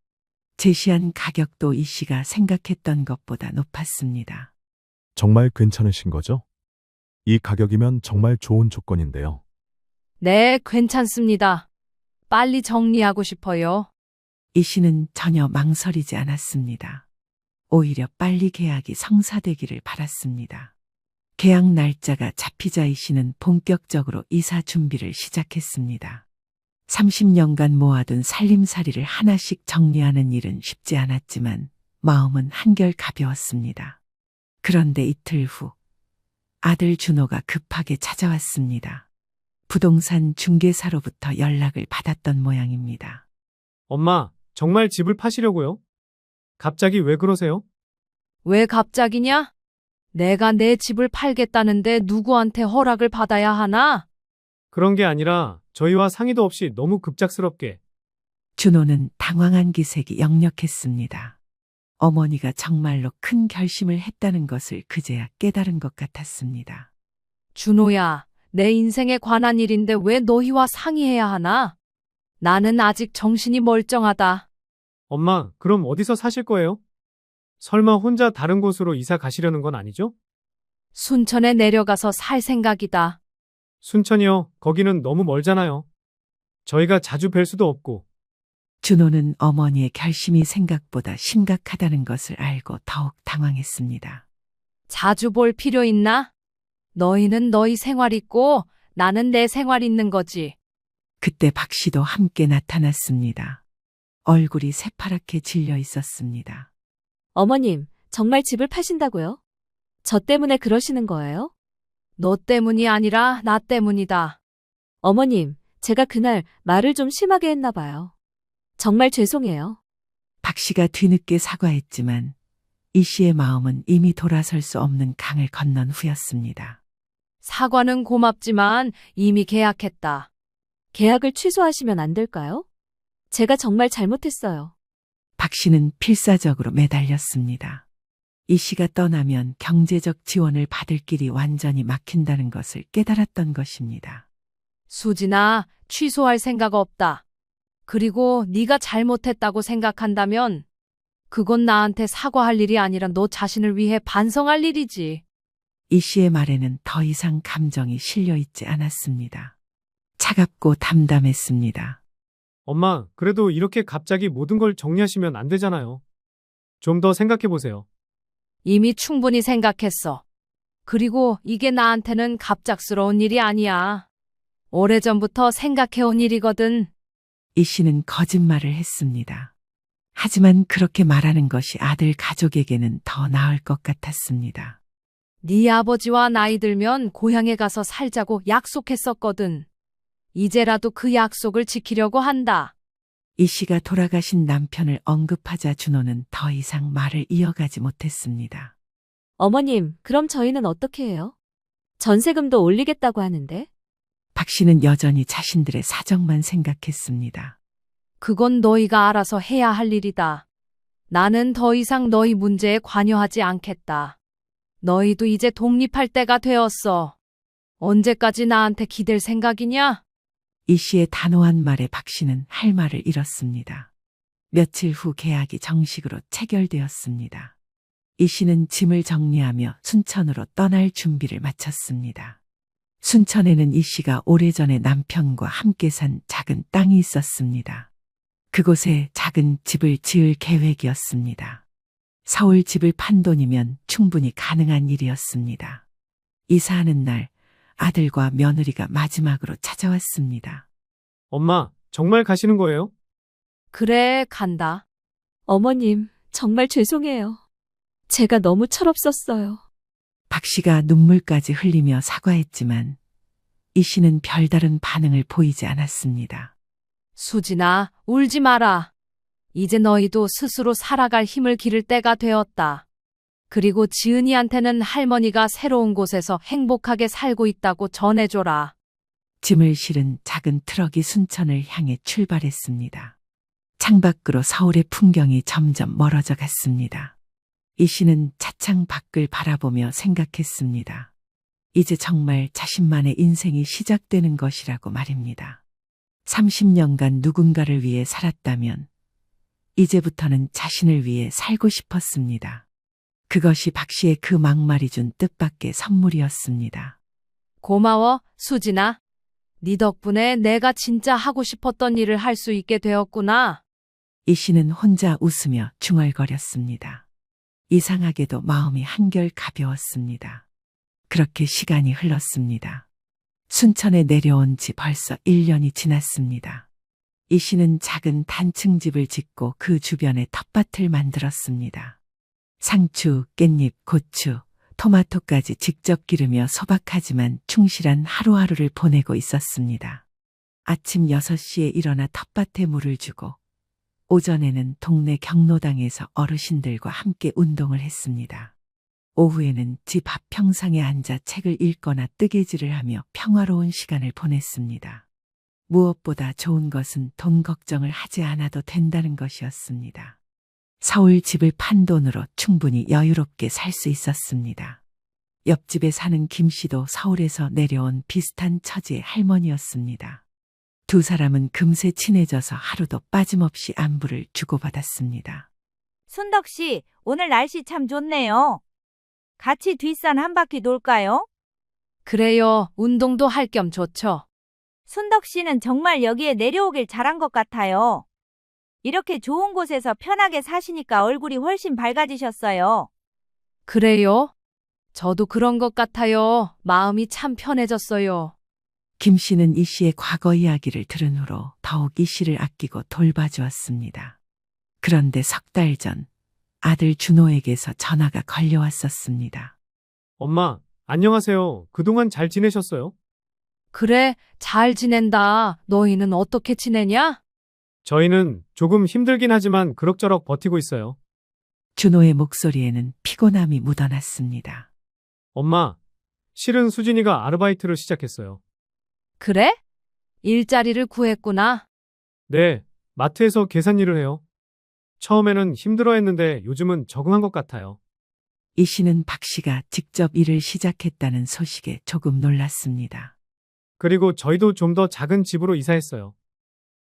제시한 가격도 이 씨가 생각했던 것보다 높았습니다. 정말 괜찮으신 거죠? 이 가격이면 정말 좋은 조건인데요. 네, 괜찮습니다. 빨리 정리하고 싶어요. 이 씨는 전혀 망설이지 않았습니다. 오히려 빨리 계약이 성사되기를 바랐습니다. 계약 날짜가 잡히자 이 씨는 본격적으로 이사 준비를 시작했습니다. 30년간 모아둔 살림살이를 하나씩 정리하는 일은 쉽지 않았지만 마음은 한결 가벼웠습니다. 그런데 이틀 후 아들 준호가 급하게 찾아왔습니다. 부동산 중개사로부터 연락을 받았던 모양입니다. 엄마, 정말 집을 파시려고요? 갑자기 왜 그러세요? 왜 갑자기냐? 내가 내 집을 팔겠다는데 누구한테 허락을 받아야 하나? 그런 게 아니라 저희와 상의도 없이 너무 급작스럽게. 준호는 당황한 기색이 역력했습니다. 어머니가 정말로 큰 결심을 했다는 것을 그제야 깨달은 것 같았습니다. 준호야, 내 인생에 관한 일인데 왜 너희와 상의해야 하나? 나는 아직 정신이 멀쩡하다. 엄마, 그럼 어디서 사실 거예요? 설마 혼자 다른 곳으로 이사 가시려는 건 아니죠? 순천에 내려가서 살 생각이다. 순천이요. 거기는 너무 멀잖아요. 저희가 자주 뵐 수도 없고. 준호는 어머니의 결심이 생각보다 심각하다는 것을 알고 더욱 당황했습니다. 자주 볼 필요 있나? 너희는 너희 생활 있고 나는 내 생활 있는 거지. 그때 박 씨도 함께 나타났습니다. 얼굴이 새파랗게 질려 있었습니다. 어머님, 정말 집을 파신다고요? 저 때문에 그러시는 거예요? 너 때문이 아니라 나 때문이다. 어머님, 제가 그날 말을 좀 심하게 했나 봐요. 정말 죄송해요. 박 씨가 뒤늦게 사과했지만 이 씨의 마음은 이미 돌아설 수 없는 강을 건넌 후였습니다. 사과는 고맙지만 이미 계약했다. 계약을 취소하시면 안 될까요? 제가 정말 잘못했어요. 박 씨는 필사적으로 매달렸습니다. 이 씨가 떠나면 경제적 지원을 받을 길이 완전히 막힌다는 것을 깨달았던 것입니다. 수진아, 취소할 생각 없다. 그리고 네가 잘못했다고 생각한다면 그건 나한테 사과할 일이 아니라 너 자신을 위해 반성할 일이지. 이 씨의 말에는 더 이상 감정이 실려 있지 않았습니다. 차갑고 담담했습니다. 엄마, 그래도 이렇게 갑자기 모든 걸 정리하시면 안 되잖아요. 좀 더 생각해 보세요. 이미 충분히 생각했어. 그리고 이게 나한테는 갑작스러운 일이 아니야. 오래전부터 생각해온 일이거든. 이 씨는 거짓말을 했습니다. 하지만 그렇게 말하는 것이 아들 가족에게는 더 나을 것 같았습니다. 네 아버지와 나이 들면 고향에 가서 살자고 약속했었거든. 이제라도 그 약속을 지키려고 한다. 이 씨가 돌아가신 남편을 언급하자 준호는 더 이상 말을 이어가지 못했습니다. 어머님, 그럼 저희는 어떻게 해요? 전세금도 올리겠다고 하는데? 박 씨는 여전히 자신들의 사정만 생각했습니다. 그건 너희가 알아서 해야 할 일이다. 나는 더 이상 너희 문제에 관여하지 않겠다. 너희도 이제 독립할 때가 되었어. 언제까지 나한테 기댈 생각이냐? 이 씨의 단호한 말에 박 씨는 할 말을 잃었습니다. 며칠 후 계약이 정식으로 체결되었습니다. 이 씨는 짐을 정리하며 순천으로 떠날 준비를 마쳤습니다. 순천에는 이 씨가 오래전에 남편과 함께 산 작은 땅이 있었습니다. 그곳에 작은 집을 지을 계획이었습니다. 서울 집을 판 돈이면 충분히 가능한 일이었습니다. 이사하는 날 아들과 며느리가 마지막으로 찾아왔습니다. 엄마, 정말 가시는 거예요? 그래, 간다. 어머님, 정말 죄송해요. 제가 너무 철없었어요. 박 씨가 눈물까지 흘리며 사과했지만 이 씨는 별다른 반응을 보이지 않았습니다. 수진아, 울지 마라. 이제 너희도 스스로 살아갈 힘을 기를 때가 되었다. 그리고 지은이한테는 할머니가 새로운 곳에서 행복하게 살고 있다고 전해줘라. 짐을 실은 작은 트럭이 순천을 향해 출발했습니다. 창밖으로 서울의 풍경이 점점 멀어져 갔습니다. 이 씨는 차창 밖을 바라보며 생각했습니다. 이제 정말 자신만의 인생이 시작되는 것이라고 말입니다. 30년간 누군가를 위해 살았다면 이제부터는 자신을 위해 살고 싶었습니다. 그것이 박 씨의 그 막말이 준 뜻밖의 선물이었습니다. 고마워, 수진아. 네 덕분에 내가 진짜 하고 싶었던 일을 할 수 있게 되었구나. 이 씨는 혼자 웃으며 중얼거렸습니다. 이상하게도 마음이 한결 가벼웠습니다. 그렇게 시간이 흘렀습니다. 순천에 내려온 지 벌써 1년이 지났습니다. 이 씨는 작은 단층 집을 짓고 그 주변에 텃밭을 만들었습니다. 상추, 깻잎, 고추, 토마토까지 직접 기르며 소박하지만 충실한 하루하루를 보내고 있었습니다. 아침 6시에 일어나 텃밭에 물을 주고 오전에는 동네 경로당에서 어르신들과 함께 운동을 했습니다. 오후에는 집 앞 평상에 앉아 책을 읽거나 뜨개질을 하며 평화로운 시간을 보냈습니다. 무엇보다 좋은 것은 돈 걱정을 하지 않아도 된다는 것이었습니다. 서울 집을 판 돈으로 충분히 여유롭게 살 수 있었습니다. 옆집에 사는 김 씨도 서울에서 내려온 비슷한 처지의 할머니였습니다. 두 사람은 금세 친해져서 하루도 빠짐없이 안부를 주고받았습니다. 순덕 씨, 오늘 날씨 참 좋네요. 같이 뒷산 한 바퀴 돌까요? 그래요, 운동도 할 겸 좋죠. 순덕 씨는 정말 여기에 내려오길 잘한 것 같아요. 이렇게 좋은 곳에서 편하게 사시니까 얼굴이 훨씬 밝아지셨어요. 그래요? 저도 그런 것 같아요. 마음이 참 편해졌어요. 김 씨는 이 씨의 과거 이야기를 들은 후로 더욱 이 씨를 아끼고 돌봐주었습니다. 그런데 석 달 전 아들 준호에게서 전화가 걸려왔었습니다. 엄마, 안녕하세요. 그동안 잘 지내셨어요? 그래, 잘 지낸다. 너희는 어떻게 지내냐? 저희는 조금 힘들긴 하지만 그럭저럭 버티고 있어요. 준호의 목소리에는 피곤함이 묻어났습니다. 엄마, 실은 수진이가 아르바이트를 시작했어요. 그래? 일자리를 구했구나. 네, 마트에서 계산 일을 해요. 처음에는 힘들어 했는데 요즘은 적응한 것 같아요. 이 씨는 박 씨가 직접 일을 시작했다는 소식에 조금 놀랐습니다. 그리고 저희도 좀 더 작은 집으로 이사했어요.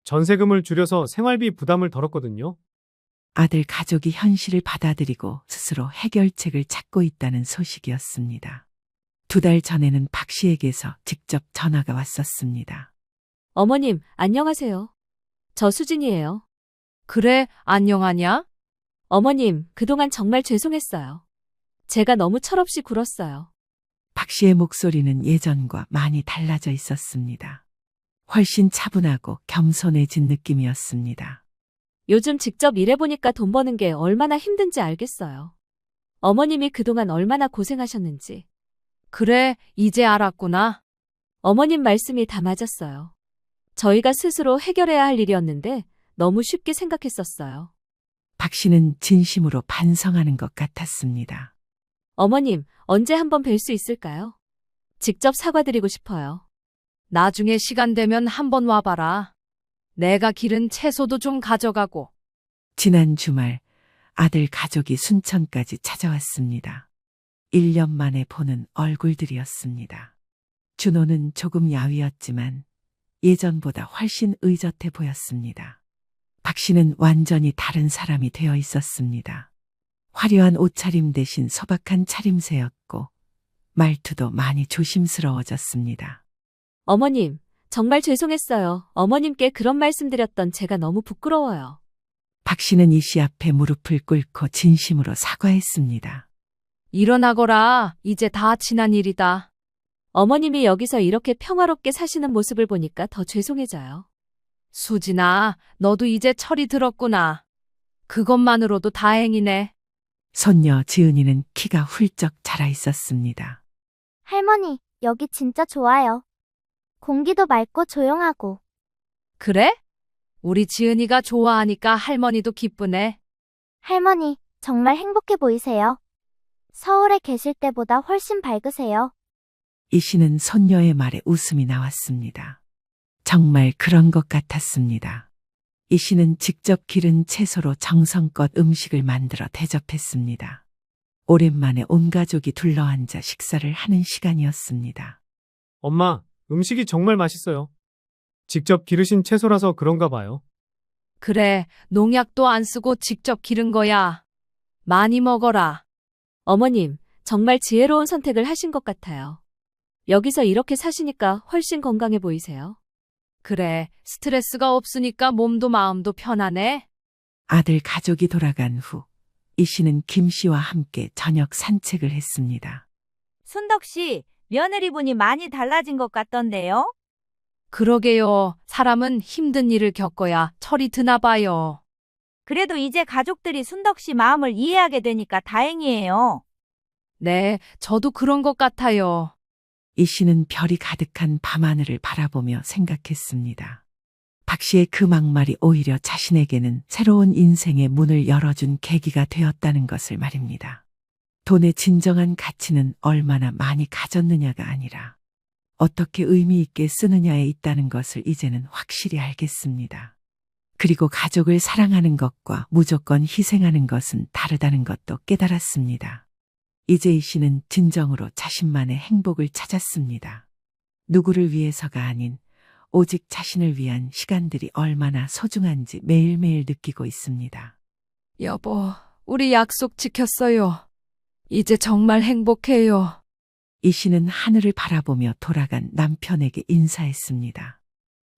전세금을 줄여서 생활비 부담을 덜었거든요. 아들 가족이 현실을 받아들이고 스스로 해결책을 찾고 있다는 소식이었습니다. 2달 전에는 박 씨에게서 직접 전화가 왔었습니다. 어머님, 안녕하세요. 저 수진이에요. 그래, 안녕하냐? 어머님, 그동안 정말 죄송했어요. 제가 너무 철없이 굴었어요. 박 씨의 목소리는 예전과 많이 달라져 있었습니다. 훨씬 차분하고 겸손해진 느낌이었습니다. 요즘 직접 일해보니까 돈 버는 게 얼마나 힘든지 알겠어요. 어머님이 그동안 얼마나 고생하셨는지. 그래, 이제 알았구나. 어머님 말씀이 다 맞았어요. 저희가 스스로 해결해야 할 일이었는데 너무 쉽게 생각했었어요. 박 씨는 진심으로 반성하는 것 같았습니다. 어머님, 언제 한번 뵐 수 있을까요? 직접 사과드리고 싶어요. 나중에 시간 되면 한번 와봐라. 내가 기른 채소도 좀 가져가고. 지난 주말 아들 가족이 순천까지 찾아왔습니다. 1년 만에 보는 얼굴들이었습니다. 준호는 조금 야위었지만 예전보다 훨씬 의젓해 보였습니다. 박 씨는 완전히 다른 사람이 되어 있었습니다. 화려한 옷차림 대신 소박한 차림새였고 말투도 많이 조심스러워졌습니다. 어머님, 정말 죄송했어요. 어머님께 그런 말씀드렸던 제가 너무 부끄러워요. 박 씨는 이 씨 앞에 무릎을 꿇고 진심으로 사과했습니다. 일어나거라. 이제 다 지난 일이다. 어머님이 여기서 이렇게 평화롭게 사시는 모습을 보니까 더 죄송해져요. 수진아, 너도 이제 철이 들었구나. 그것만으로도 다행이네. 손녀 지은이는 키가 훌쩍 자라 있었습니다. 할머니, 여기 진짜 좋아요. 공기도 맑고 조용하고. 그래? 우리 지은이가 좋아하니까 할머니도 기쁘네. 할머니, 정말 행복해 보이세요. 서울에 계실 때보다 훨씬 밝으세요. 이 씨는 손녀의 말에 웃음이 나왔습니다. 정말 그런 것 같았습니다. 이 씨는 직접 기른 채소로 정성껏 음식을 만들어 대접했습니다. 오랜만에 온 가족이 둘러앉아 식사를 하는 시간이었습니다. 엄마, 음식이 정말 맛있어요. 직접 기르신 채소라서 그런가 봐요. 그래, 농약도 안 쓰고 직접 기른 거야. 많이 먹어라. 어머님, 정말 지혜로운 선택을 하신 것 같아요. 여기서 이렇게 사시니까 훨씬 건강해 보이세요. 그래, 스트레스가 없으니까 몸도 마음도 편하네. 아들 가족이 돌아간 후 이 씨는 김 씨와 함께 저녁 산책을 했습니다. 순덕 씨, 며느리분이 많이 달라진 것 같던데요? 그러게요. 사람은 힘든 일을 겪어야 철이 드나 봐요. 그래도 이제 가족들이 순덕 씨 마음을 이해하게 되니까 다행이에요. 네, 저도 그런 것 같아요. 이 씨는 별이 가득한 밤하늘을 바라보며 생각했습니다. 박 씨의 그 막말이 오히려 자신에게는 새로운 인생의 문을 열어준 계기가 되었다는 것을 말입니다. 돈의 진정한 가치는 얼마나 많이 가졌느냐가 아니라 어떻게 의미 있게 쓰느냐에 있다는 것을 이제는 확실히 알겠습니다. 그리고 가족을 사랑하는 것과 무조건 희생하는 것은 다르다는 것도 깨달았습니다. 이제 이 씨는 진정으로 자신만의 행복을 찾았습니다. 누구를 위해서가 아닌 오직 자신을 위한 시간들이 얼마나 소중한지 매일매일 느끼고 있습니다. 여보, 우리 약속 지켰어요. 이제 정말 행복해요. 이 씨는 하늘을 바라보며 돌아간 남편에게 인사했습니다.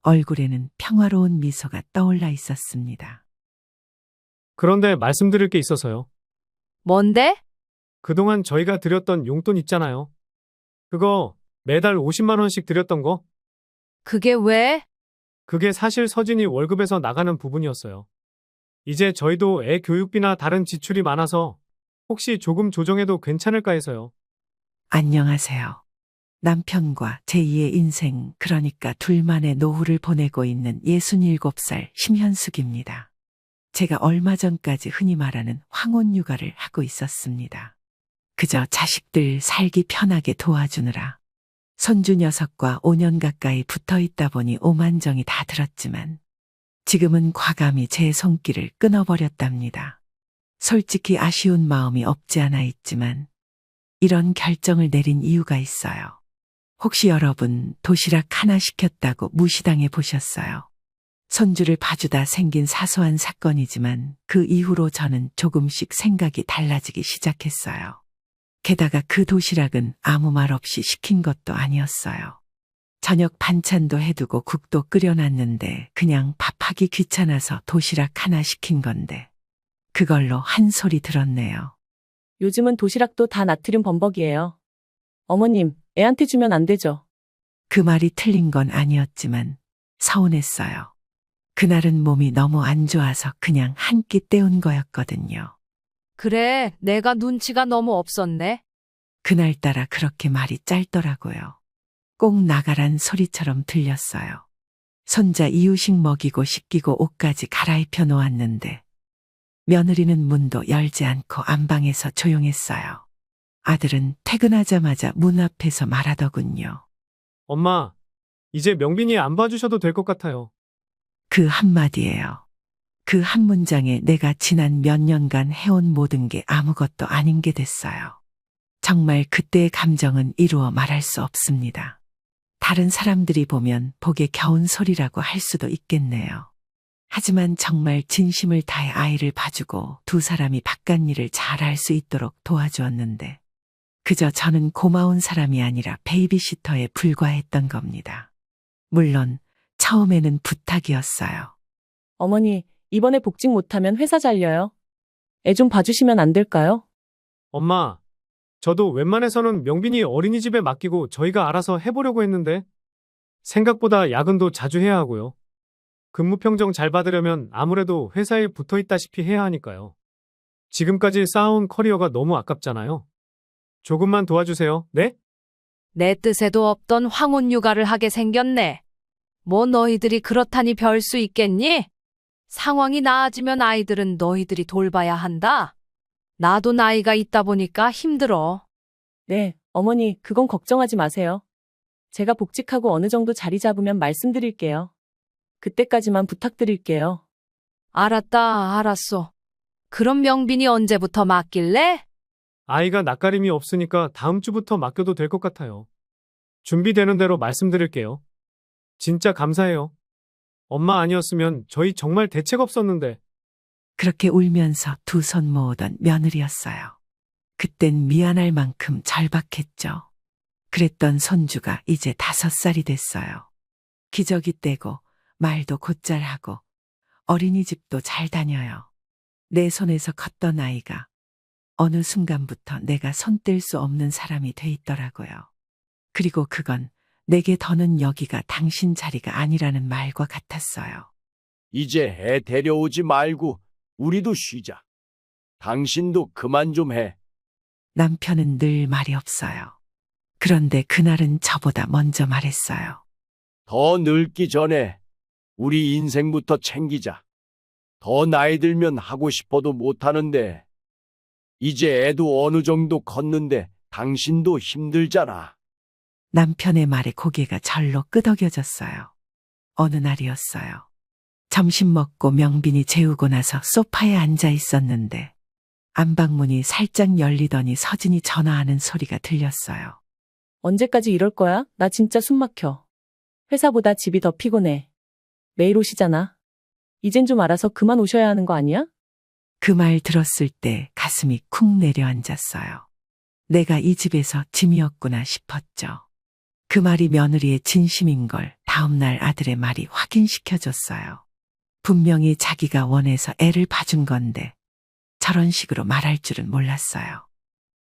얼굴에는 평화로운 미소가 떠올라 있었습니다. 그런데 말씀드릴 게 있어서요. 뭔데? 그동안 저희가 드렸던 용돈 있잖아요. 그거 매달 50만 원씩 드렸던 거? 그게 왜? 그게 사실 서진이 월급에서 나가는 부분이었어요. 이제 저희도 애 교육비나 다른 지출이 많아서 혹시 조금 조정해도 괜찮을까 해서요. 안녕하세요. 남편과 제2의 인생, 그러니까 둘만의 노후를 보내고 있는 67살 심현숙입니다. 제가 얼마 전까지 흔히 말하는 황혼 육아를 하고 있었습니다. 그저 자식들 살기 편하게 도와주느라. 손주 녀석과 5년 가까이 붙어 있다 보니 오만정이 다 들었지만 지금은 과감히 제 손길을 끊어버렸답니다. 솔직히 아쉬운 마음이 없지 않아 있지만 이런 결정을 내린 이유가 있어요. 혹시 여러분 도시락 하나 시켰다고 무시당해 보셨어요? 손주를 봐주다 생긴 사소한 사건이지만 그 이후로 저는 조금씩 생각이 달라지기 시작했어요. 게다가 그 도시락은 아무 말 없이 시킨 것도 아니었어요. 저녁 반찬도 해두고 국도 끓여놨는데 그냥 밥하기 귀찮아서 도시락 하나 시킨 건데 그걸로 한 소리 들었네요. 요즘은 도시락도 다 나트륨 범벅이에요. 어머님, 애한테 주면 안 되죠. 그 말이 틀린 건 아니었지만 서운했어요. 그날은 몸이 너무 안 좋아서 그냥 한 끼 때운 거였거든요. 그래, 내가 눈치가 너무 없었네. 그날따라 그렇게 말이 짧더라고요. 꼭 나가란 소리처럼 들렸어요. 손자 이유식 먹이고 씻기고 옷까지 갈아입혀 놓았는데 며느리는 문도 열지 않고 안방에서 조용했어요. 아들은 퇴근하자마자 문 앞에서 말하더군요. 엄마, 이제 명빈이 안 봐주셔도 될 것 같아요. 그 한마디예요. 그 한 문장에 내가 지난 몇 년간 해온 모든 게 아무것도 아닌 게 됐어요. 정말 그때의 감정은 이루어 말할 수 없습니다. 다른 사람들이 보면 복에 겨운 소리라고 할 수도 있겠네요. 하지만 정말 진심을 다해 아이를 봐주고 두 사람이 바깥일을 잘할 수 있도록 도와주었는데 그저 저는 고마운 사람이 아니라 베이비시터에 불과했던 겁니다. 물론 처음에는 부탁이었어요. 어머니, 이번에 복직 못하면 회사 잘려요. 애 좀 봐주시면 안 될까요? 엄마, 저도 웬만해서는 명빈이 어린이집에 맡기고 저희가 알아서 해보려고 했는데 생각보다 야근도 자주 해야 하고요. 근무 평정 잘 받으려면 아무래도 회사에 붙어 있다시피 해야 하니까요. 지금까지 쌓아온 커리어가 너무 아깝잖아요. 조금만 도와주세요. 네? 내 뜻에도 없던 황혼 육아를 하게 생겼네. 뭐 너희들이 그렇다니 별 수 있겠니? 상황이 나아지면 아이들은 너희들이 돌봐야 한다. 나도 나이가 있다 보니까 힘들어. 네, 어머니, 그건 걱정하지 마세요. 제가 복직하고 어느 정도 자리 잡으면 말씀드릴게요. 그때까지만 부탁드릴게요. 알았다, 알았어. 그럼 명빈이 언제부터 맡길래? 아이가 낯가림이 없으니까 다음 주부터 맡겨도 될 것 같아요. 준비되는 대로 말씀드릴게요. 진짜 감사해요. 엄마 아니었으면 저희 정말 대책 없었는데. 그렇게 울면서 두 손 모으던 며느리였어요. 그땐 미안할 만큼 절박했죠. 그랬던 손주가 이제 5살이 됐어요. 기저귀 떼고 말도 곧잘 하고 어린이집도 잘 다녀요. 내 손에서 컸던 아이가 어느 순간부터 내가 손 뗄 수 없는 사람이 돼 있더라고요. 그리고 그건 내게 더는 여기가 당신 자리가 아니라는 말과 같았어요. 이제 애 데려오지 말고 우리도 쉬자. 당신도 그만 좀 해. 남편은 늘 말이 없어요. 그런데 그날은 저보다 먼저 말했어요. 더 늙기 전에 우리 인생부터 챙기자. 더 나이 들면 하고 싶어도 못하는데 이제 애도 어느 정도 컸는데 당신도 힘들잖아. 남편의 말에 고개가 절로 끄덕여졌어요. 어느 날이었어요. 점심 먹고 명빈이 재우고 나서 소파에 앉아 있었는데 안방문이 살짝 열리더니 서진이 전화하는 소리가 들렸어요. 언제까지 이럴 거야? 나 진짜 숨 막혀. 회사보다 집이 더 피곤해. 매일 오시잖아. 이젠 좀 알아서 그만 오셔야 하는 거 아니야? 그 말 들었을 때 가슴이 쿵 내려앉았어요. 내가 이 집에서 짐이었구나 싶었죠. 그 말이 며느리의 진심인 걸 다음날 아들의 말이 확인시켜줬어요. 분명히 자기가 원해서 애를 봐준 건데 저런 식으로 말할 줄은 몰랐어요.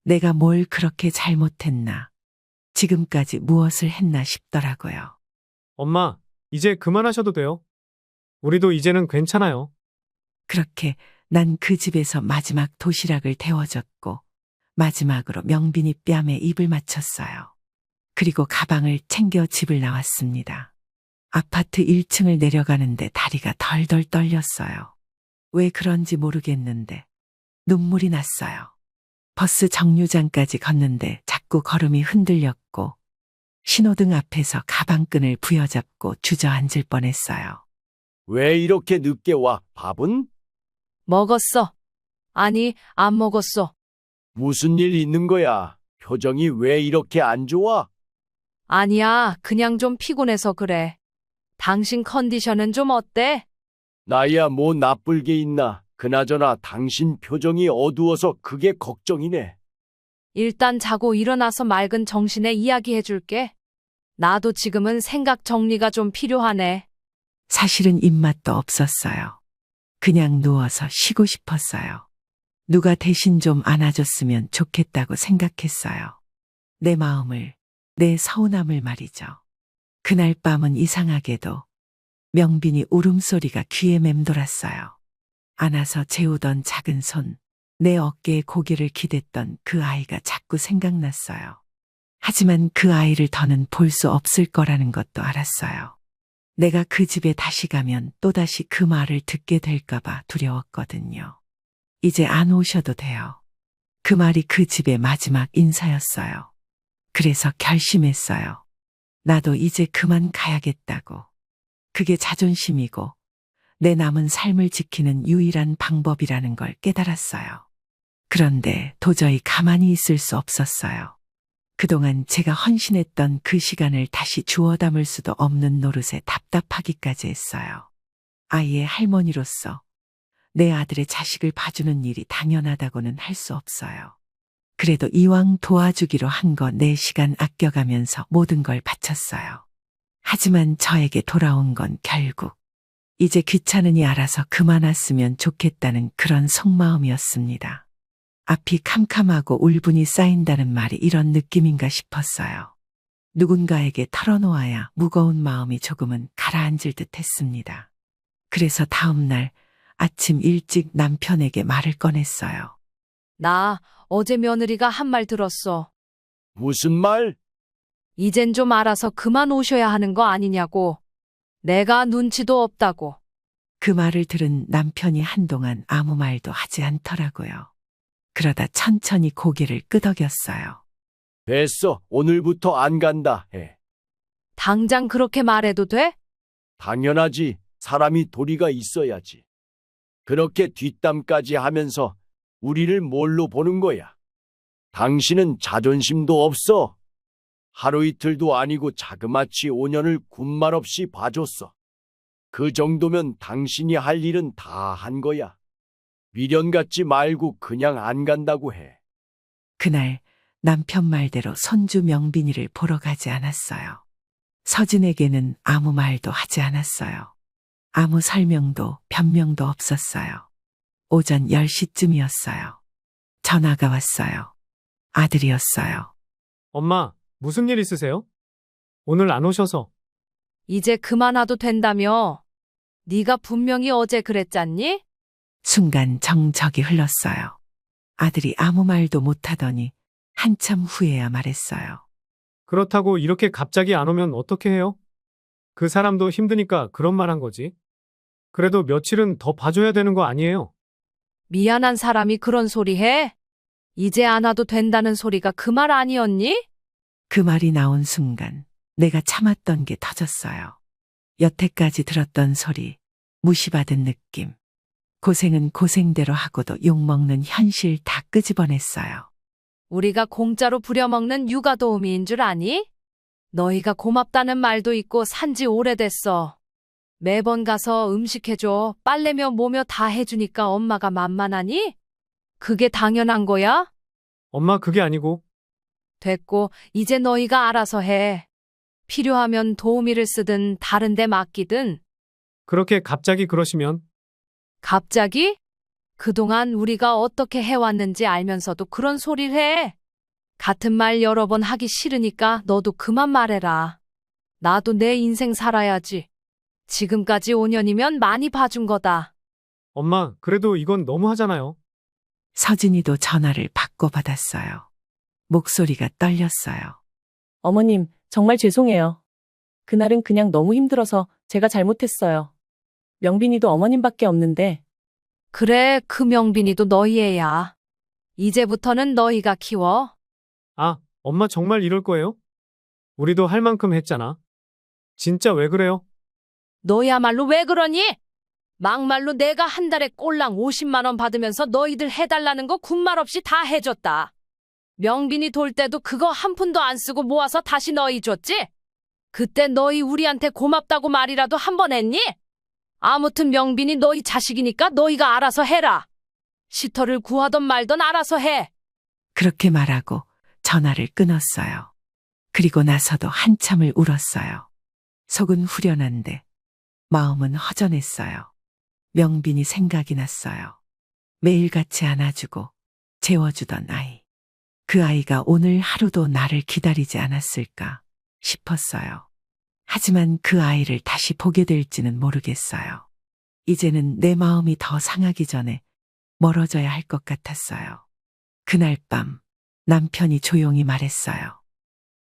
내가 뭘 그렇게 잘못했나, 지금까지 무엇을 했나 싶더라고요. 엄마, 이제 그만하셔도 돼요. 우리도 이제는 괜찮아요. 그렇게 난 그 집에서 마지막 도시락을 데워줬고 마지막으로 명빈이 뺨에 입을 맞췄어요. 그리고 가방을 챙겨 집을 나왔습니다. 아파트 1층을 내려가는데 다리가 덜덜 떨렸어요. 왜 그런지 모르겠는데 눈물이 났어요. 버스 정류장까지 걷는데 자꾸 걸음이 흔들렸고 신호등 앞에서 가방끈을 부여잡고 주저앉을 뻔했어요. 왜 이렇게 늦게 와? 밥은? 먹었어. 아니, 안 먹었어. 무슨 일 있는 거야? 표정이 왜 이렇게 안 좋아? 아니야, 그냥 좀 피곤해서 그래. 당신 컨디션은 좀 어때? 나야 뭐 나쁠 게 있나? 그나저나 당신 표정이 어두워서 그게 걱정이네. 일단 자고 일어나서 맑은 정신에 이야기해 줄게. 나도 지금은 생각 정리가 좀 필요하네. 사실은 입맛도 없었어요. 그냥 누워서 쉬고 싶었어요. 누가 대신 좀 안아줬으면 좋겠다고 생각했어요. 내 마음을, 내 서운함을 말이죠. 그날 밤은 이상하게도 명빈이 울음소리가 귀에 맴돌았어요. 안아서 재우던 작은 손, 내 어깨에 고개를 기댔던 그 아이가 자꾸 생각났어요. 하지만 그 아이를 더는 볼 수 없을 거라는 것도 알았어요. 내가 그 집에 다시 가면 또다시 그 말을 듣게 될까봐 두려웠거든요. 이제 안 오셔도 돼요. 그 말이 그 집의 마지막 인사였어요. 그래서 결심했어요. 나도 이제 그만 가야겠다고. 그게 자존심이고 내 남은 삶을 지키는 유일한 방법이라는 걸 깨달았어요. 그런데 도저히 가만히 있을 수 없었어요. 그동안 제가 헌신했던 그 시간을 다시 주워 담을 수도 없는 노릇에 답답하기까지 했어요. 아이의 할머니로서 내 아들의 자식을 봐주는 일이 당연하다고는 할 수 없어요. 그래도 이왕 도와주기로 한 거 내 시간 아껴가면서 모든 걸 바쳤어요. 하지만 저에게 돌아온 건 결국 이제 귀찮으니 알아서 그만 왔으면 좋겠다는 그런 속마음이었습니다. 앞이 캄캄하고 울분이 쌓인다는 말이 이런 느낌인가 싶었어요. 누군가에게 털어놓아야 무거운 마음이 조금은 가라앉을 듯 했습니다. 그래서 다음 날 아침 일찍 남편에게 말을 꺼냈어요. 나 어제 며느리가 한 말 들었어. 무슨 말? 이젠 좀 알아서 그만 오셔야 하는 거 아니냐고. 내가 눈치도 없다고. 그 말을 들은 남편이 한동안 아무 말도 하지 않더라고요. 그러다 천천히 고개를 끄덕였어요. 됐어. 오늘부터 안 간다 해. 당장 그렇게 말해도 돼? 당연하지. 사람이 도리가 있어야지. 그렇게 뒷담까지 하면서 우리를 뭘로 보는 거야? 당신은 자존심도 없어. 하루 이틀도 아니고 자그마치 5년을 군말 없이 봐줬어. 그 정도면 당신이 할 일은 다 한 거야. 미련 갖지 말고 그냥 안 간다고 해. 그날 남편 말대로 손주 명빈이를 보러 가지 않았어요. 서진에게는 아무 말도 하지 않았어요. 아무 설명도 변명도 없었어요. 오전 10시쯤이었어요. 전화가 왔어요. 아들이었어요. 엄마, 무슨 일 있으세요? 오늘 안 오셔서. 이제 그만 와도 된다며. 네가 분명히 어제 그랬잖니? 순간 정적이 흘렀어요. 아들이 아무 말도 못하더니 한참 후에야 말했어요. 그렇다고 이렇게 갑자기 안 오면 어떻게 해요? 그 사람도 힘드니까 그런 말 한 거지. 그래도 며칠은 더 봐줘야 되는 거 아니에요? 미안한 사람이 그런 소리 해? 이제 안 와도 된다는 소리가 그 말 아니었니? 그 말이 나온 순간 내가 참았던 게 터졌어요. 여태까지 들었던 소리, 무시받은 느낌. 고생은 고생대로 하고도 욕먹는 현실 다 끄집어냈어요. 우리가 공짜로 부려먹는 육아도우미인 줄 아니? 너희가 고맙다는 말도 있고 산지 오래됐어. 매번 가서 음식 해줘, 빨래며 뭐며 다 해주니까 엄마가 만만하니? 그게 당연한 거야? 엄마, 그게 아니고. 됐고, 이제 너희가 알아서 해. 필요하면 도우미를 쓰든 다른 데 맡기든. 그렇게 갑자기 그러시면 갑자기? 그동안 우리가 어떻게 해왔는지 알면서도 그런 소리를 해. 같은 말 여러 번 하기 싫으니까 너도 그만 말해라. 나도 내 인생 살아야지. 지금까지 5년이면 많이 봐준 거다. 엄마, 그래도 이건 너무 하잖아요. 서진이도 전화를 받고받았어요. 목소리가 떨렸어요. 어머님, 정말 죄송해요. 그날은 그냥 너무 힘들어서 제가 잘못했어요. 명빈이도 어머님밖에 없는데 그래, 그 명빈이도 너희 애야. 이제부터는 너희가 키워. 아, 엄마 정말 이럴 거예요? 우리도 할 만큼 했잖아. 진짜 왜 그래요? 너야말로 왜 그러니? 막말로 내가 한 달에 꼴랑 50만 원 받으면서 너희들 해달라는 거 군말 없이 다 해줬다. 명빈이 돌 때도 그거 한 푼도 안 쓰고 모아서 다시 너희 줬지? 그때 너희 우리한테 고맙다고 말이라도 한 번 했니? 아무튼 명빈이 너희 자식이니까 너희가 알아서 해라. 시터를 구하던 말던 알아서 해. 그렇게 말하고 전화를 끊었어요. 그리고 나서도 한참을 울었어요. 속은 후련한데 마음은 허전했어요. 명빈이 생각이 났어요. 매일같이 안아주고 재워주던 아이. 그 아이가 오늘 하루도 나를 기다리지 않았을까 싶었어요. 하지만 그 아이를 다시 보게 될지는 모르겠어요. 이제는 내 마음이 더 상하기 전에 멀어져야 할 것 같았어요. 그날 밤 남편이 조용히 말했어요.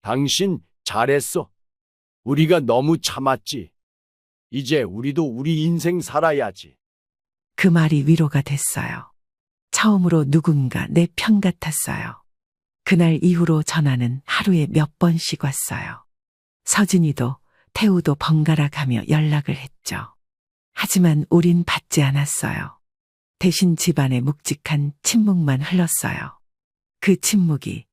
당신 잘했어. 우리가 너무 참았지. 이제 우리도 우리 인생 살아야지. 그 말이 위로가 됐어요. 처음으로 누군가 내 편 같았어요. 그날 이후로 전화는 하루에 몇 번씩 왔어요. 서진이도 태우도 번갈아 가며 연락을 했죠. 하지만 우린 받지 않았어요. 대신 집안에 묵직한 침묵만 흘렀어요. 그 침묵이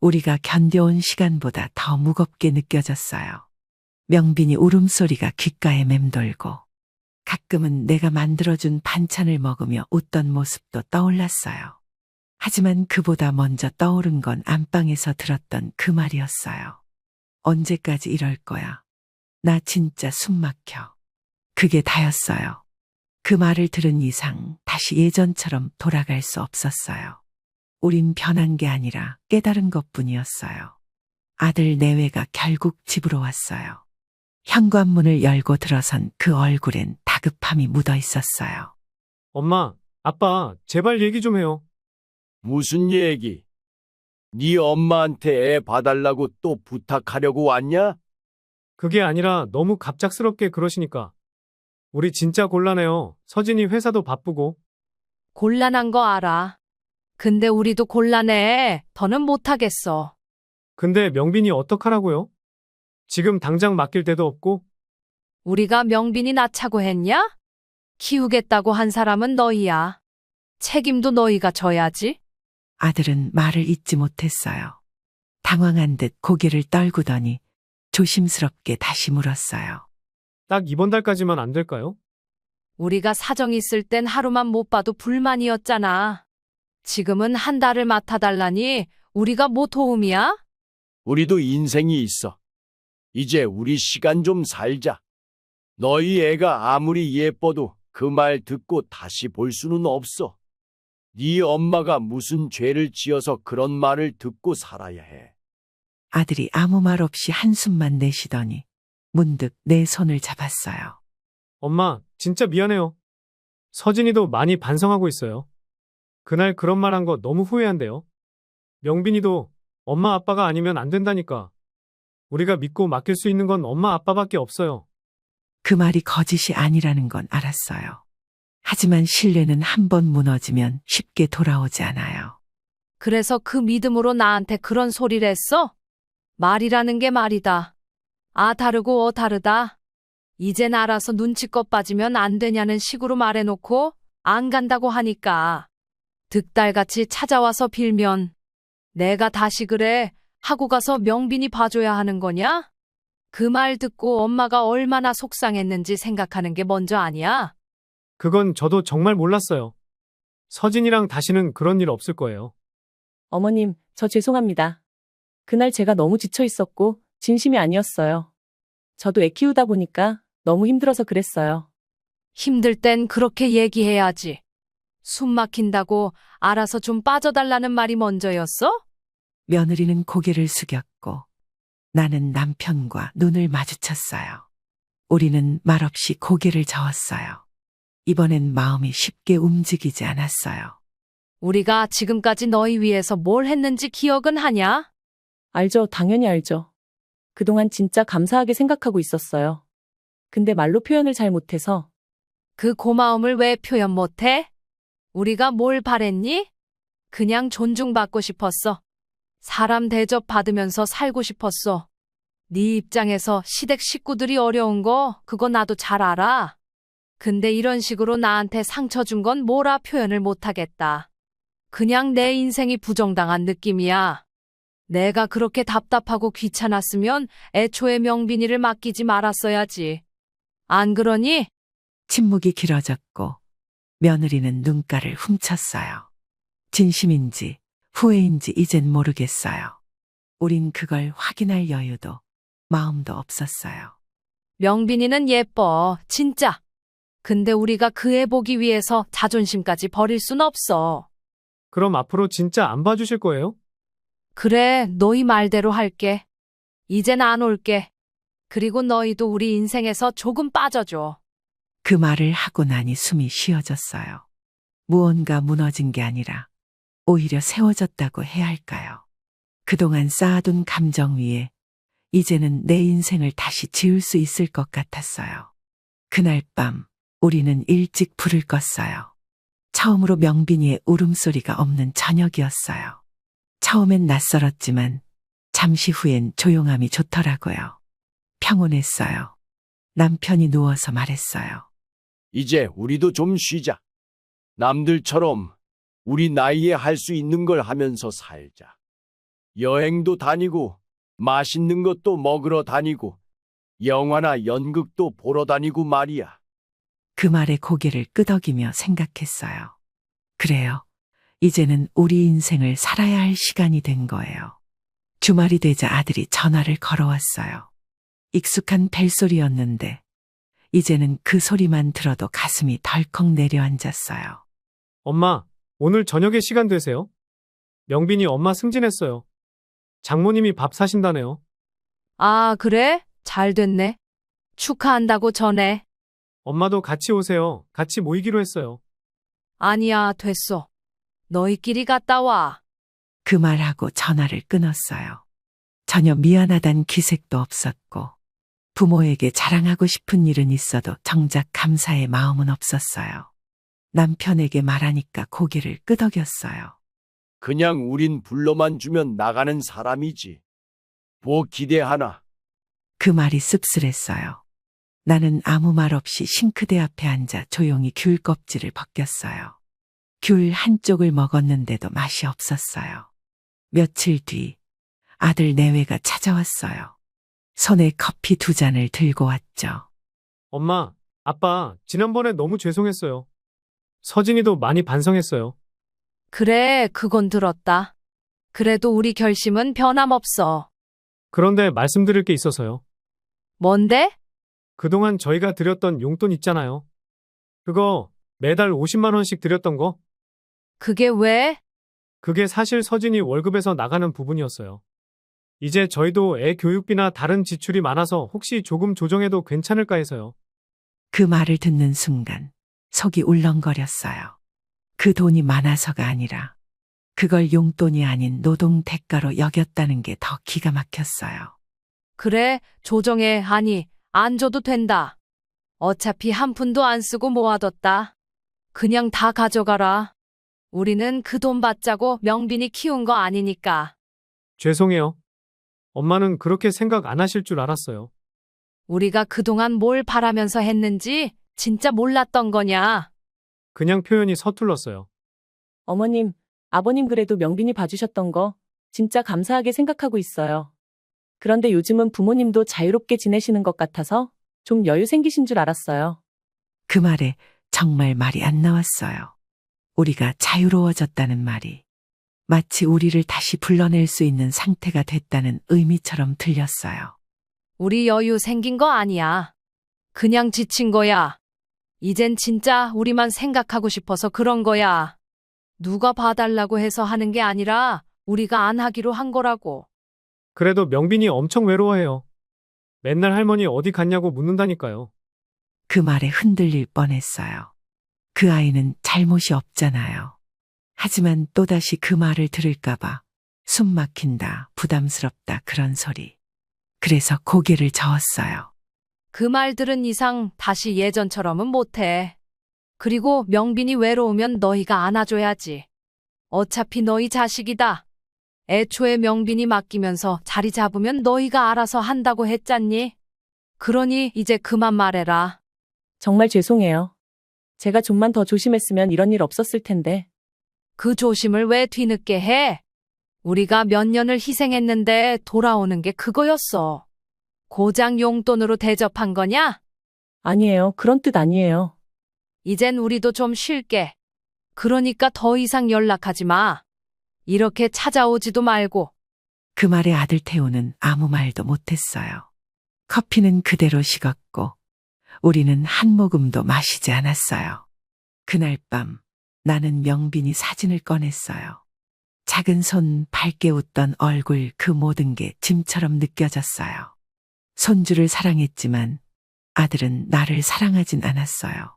우리가 견뎌온 시간보다 더 무겁게 느껴졌어요. 명빈이 울음소리가 귓가에 맴돌고 가끔은 내가 만들어준 반찬을 먹으며 웃던 모습도 떠올랐어요. 하지만 그보다 먼저 떠오른 건 안방에서 들었던 그 말이었어요. 언제까지 이럴 거야? 나 진짜 숨 막혀. 그게 다였어요. 그 말을 들은 이상 다시 예전처럼 돌아갈 수 없었어요. 우린 변한 게 아니라 깨달은 것뿐이었어요. 아들 내외가 결국 집으로 왔어요. 현관문을 열고 들어선 그 얼굴엔 다급함이 묻어 있었어요. 엄마, 아빠, 제발 얘기 좀 해요. 무슨 얘기? 네 엄마한테 애 봐달라고 또 부탁하려고 왔냐? 그게 아니라 너무 갑작스럽게 그러시니까. 우리 진짜 곤란해요. 서진이 회사도 바쁘고. 곤란한 거 알아. 근데 우리도 곤란해. 더는 못하겠어. 근데 명빈이 어떡하라고요? 지금 당장 맡길 데도 없고. 우리가 명빈이 낳자고 했냐? 키우겠다고 한 사람은 너희야. 책임도 너희가 져야지. 아들은 말을 잇지 못했어요. 당황한 듯 고개를 떨구더니 조심스럽게 다시 물었어요. 딱 이번 달까지만 안 될까요? 우리가 사정 있을 땐 하루만 못 봐도 불만이었잖아. 지금은 한 달을 맡아달라니 우리가 뭐 도움이야? 우리도 인생이 있어. 이제 우리 시간 좀 살자. 너희 애가 아무리 예뻐도 그 말 듣고 다시 볼 수는 없어. 네 엄마가 무슨 죄를 지어서 그런 말을 듣고 살아야 해. 아들이 아무 말 없이 한숨만 내쉬더니 문득 내 손을 잡았어요. 엄마, 진짜 미안해요. 서진이도 많이 반성하고 있어요. 그날 그런 말 한 거 너무 후회한대요. 명빈이도 엄마 아빠가 아니면 안 된다니까. 우리가 믿고 맡길 수 있는 건 엄마 아빠밖에 없어요. 그 말이 거짓이 아니라는 건 알았어요. 하지만 신뢰는 한 번 무너지면 쉽게 돌아오지 않아요. 그래서 그 믿음으로 나한테 그런 소리를 했어? 말이라는 게 말이다. 아 다르고 다르다. 이젠 알아서 눈치껏 빠지면 안 되냐는 식으로 말해놓고 안 간다고 하니까 득달같이 찾아와서 빌면 내가 다시 그래 하고 가서 명빈이 봐줘야 하는 거냐? 그 말 듣고 엄마가 얼마나 속상했는지 생각하는 게 먼저 아니야? 그건 저도 정말 몰랐어요. 서진이랑 다시는 그런 일 없을 거예요. 어머님, 저 죄송합니다. 그날 제가 너무 지쳐 있었고 진심이 아니었어요. 저도 애 키우다 보니까 너무 힘들어서 그랬어요. 힘들 땐 그렇게 얘기해야지. 숨 막힌다고 알아서 좀 빠져달라는 말이 먼저였어? 며느리는 고개를 숙였고 나는 남편과 눈을 마주쳤어요. 우리는 말없이 고개를 저었어요. 이번엔 마음이 쉽게 움직이지 않았어요. 우리가 지금까지 너희 위해서 뭘 했는지 기억은 하냐? 알죠. 당연히 알죠. 그동안 진짜 감사하게 생각하고 있었어요. 근데 말로 표현을 잘 못해서. 그 고마움을 왜 표현 못해? 우리가 뭘 바랬니? 그냥 존중받고 싶었어. 사람 대접 받으면서 살고 싶었어. 네 입장에서 시댁 식구들이 어려운 거 그거 나도 잘 알아. 근데 이런 식으로 나한테 상처 준 건 뭐라 표현을 못하겠다. 그냥 내 인생이 부정당한 느낌이야. 내가 그렇게 답답하고 귀찮았으면 애초에 명빈이를 맡기지 말았어야지. 안 그러니? 침묵이 길어졌고 며느리는 눈가를 훔쳤어요. 진심인지 후회인지 이젠 모르겠어요. 우린 그걸 확인할 여유도 마음도 없었어요. 명빈이는 예뻐, 진짜. 근데 우리가 그 애 보기 위해서 자존심까지 버릴 순 없어. 그럼 앞으로 진짜 안 봐주실 거예요? 그래, 너희 말대로 할게. 이젠 안 올게. 그리고 너희도 우리 인생에서 조금 빠져줘. 그 말을 하고 나니 숨이 쉬어졌어요. 무언가 무너진 게 아니라 오히려 세워졌다고 해야 할까요? 그동안 쌓아둔 감정 위에 이제는 내 인생을 다시 지을 수 있을 것 같았어요. 그날 밤 우리는 일찍 불을 껐어요. 처음으로 명빈이의 울음소리가 없는 저녁이었어요. 처음엔 낯설었지만 잠시 후엔 조용함이 좋더라고요. 평온했어요. 남편이 누워서 말했어요. 이제 우리도 좀 쉬자. 남들처럼 우리 나이에 할 수 있는 걸 하면서 살자. 여행도 다니고 맛있는 것도 먹으러 다니고 영화나 연극도 보러 다니고 말이야. 그 말에 고개를 끄덕이며 생각했어요. 그래요. 이제는 우리 인생을 살아야 할 시간이 된 거예요. 주말이 되자 아들이 전화를 걸어왔어요. 익숙한 벨소리였는데 이제는 그 소리만 들어도 가슴이 덜컥 내려앉았어요. 엄마, 오늘 저녁에 시간 되세요? 명빈이 엄마 승진했어요. 장모님이 밥 사신다네요. 아, 그래? 잘 됐네. 축하한다고 전해. 엄마도 같이 오세요. 같이 모이기로 했어요. 아니야, 됐어. 너희끼리 갔다 와. 그 말하고 전화를 끊었어요. 전혀 미안하단 기색도 없었고 부모에게 자랑하고 싶은 일은 있어도 정작 감사의 마음은 없었어요. 남편에게 말하니까 고개를 끄덕였어요. 그냥 우린 불러만 주면 나가는 사람이지. 뭐 기대하나? 그 말이 씁쓸했어요. 나는 아무 말 없이 싱크대 앞에 앉아 조용히 귤 껍질을 벗겼어요. 귤 한쪽을 먹었는데도 맛이 없었어요. 며칠 뒤 아들 내외가 찾아왔어요. 손에 커피 2잔을 들고 왔죠. 엄마, 아빠, 지난번에 너무 죄송했어요. 서진이도 많이 반성했어요. 그래, 그건 들었다. 그래도 우리 결심은 변함없어. 그런데 말씀드릴 게 있어서요. 뭔데? 그동안 저희가 드렸던 용돈 있잖아요. 그거 매달 50만 원씩 드렸던 거? 그게 왜? 그게 사실 서진이 월급에서 나가는 부분이었어요. 이제 저희도 애 교육비나 다른 지출이 많아서 혹시 조금 조정해도 괜찮을까 해서요. 그 말을 듣는 순간 속이 울렁거렸어요. 그 돈이 많아서가 아니라 그걸 용돈이 아닌 노동 대가로 여겼다는 게 더 기가 막혔어요. 그래, 조정해. 아니, 안 줘도 된다. 어차피 한 푼도 안 쓰고 모아뒀다. 그냥 다 가져가라. 우리는 그 돈 받자고 명빈이 키운 거 아니니까. 죄송해요. 엄마는 그렇게 생각 안 하실 줄 알았어요. 우리가 그동안 뭘 바라면서 했는지 진짜 몰랐던 거냐? 그냥 표현이 서툴렀어요. 어머님, 아버님 그래도 명빈이 봐주셨던 거 진짜 감사하게 생각하고 있어요. 그런데 요즘은 부모님도 자유롭게 지내시는 것 같아서 좀 여유 생기신 줄 알았어요. 그 말에 정말 말이 안 나왔어요. 우리가 자유로워졌다는 말이 마치 우리를 다시 불러낼 수 있는 상태가 됐다는 의미처럼 들렸어요. 우리 여유 생긴 거 아니야. 그냥 지친 거야. 이젠 진짜 우리만 생각하고 싶어서 그런 거야. 누가 봐달라고 해서 하는 게 아니라 우리가 안 하기로 한 거라고. 그래도 명빈이 엄청 외로워해요. 맨날 할머니 어디 갔냐고 묻는다니까요. 그 말에 흔들릴 뻔했어요. 그 아이는 잘못이 없잖아요. 하지만 또다시 그 말을 들을까봐 숨 막힌다, 부담스럽다 그런 소리. 그래서 고개를 저었어요. 그 말 들은 이상 다시 예전처럼은 못해. 그리고 명빈이 외로우면 너희가 안아줘야지. 어차피 너희 자식이다. 애초에 명빈이 맡기면서 자리 잡으면 너희가 알아서 한다고 했잖니? 그러니 이제 그만 말해라. 정말 죄송해요. 제가 좀만 더 조심했으면 이런 일 없었을 텐데. 그 조심을 왜 뒤늦게 해? 우리가 몇 년을 희생했는데 돌아오는 게 그거였어. 고작 용돈으로 대접한 거냐? 아니에요. 그런 뜻 아니에요. 이젠 우리도 좀 쉴게. 그러니까 더 이상 연락하지 마. 이렇게 찾아오지도 말고. 그 말에 아들 태우는 아무 말도 못했어요. 커피는 그대로 식었고 우리는 한 모금도 마시지 않았어요. 그날 밤 나는 명빈이 사진을 꺼냈어요. 작은 손, 밝게 웃던 얼굴, 그 모든 게 짐처럼 느껴졌어요. 손주를 사랑했지만 아들은 나를 사랑하진 않았어요.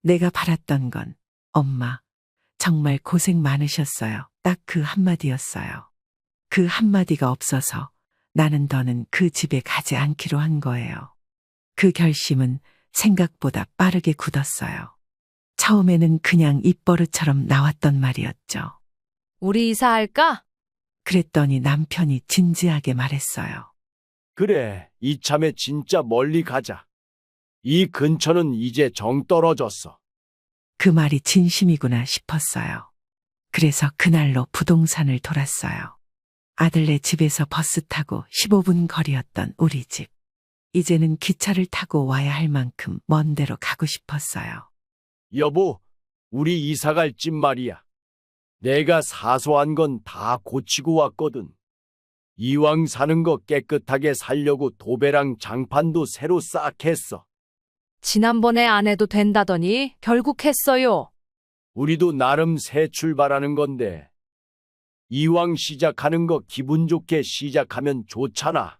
내가 바랐던 건 엄마, 정말 고생 많으셨어요. 딱 그 한마디였어요. 그 한마디가 없어서 나는 더는 그 집에 가지 않기로 한 거예요. 그 결심은 생각보다 빠르게 굳었어요. 처음에는 그냥 입버릇처럼 나왔던 말이었죠. 우리 이사할까? 그랬더니 남편이 진지하게 말했어요. 그래, 이참에 진짜 멀리 가자. 이 근처는 이제 정 떨어졌어. 그 말이 진심이구나 싶었어요. 그래서 그날로 부동산을 돌았어요. 아들네 집에서 버스 타고 15분 거리였던 우리 집. 이제는 기차를 타고 와야 할 만큼 먼 데로 가고 싶었어요. 여보, 우리 이사갈 집 말이야. 내가 사소한 건 다 고치고 왔거든. 이왕 사는 거 깨끗하게 살려고 도배랑 장판도 새로 싹 했어. 지난번에 안 해도 된다더니 결국 했어요. 우리도 나름 새 출발하는 건데 이왕 시작하는 거 기분 좋게 시작하면 좋잖아.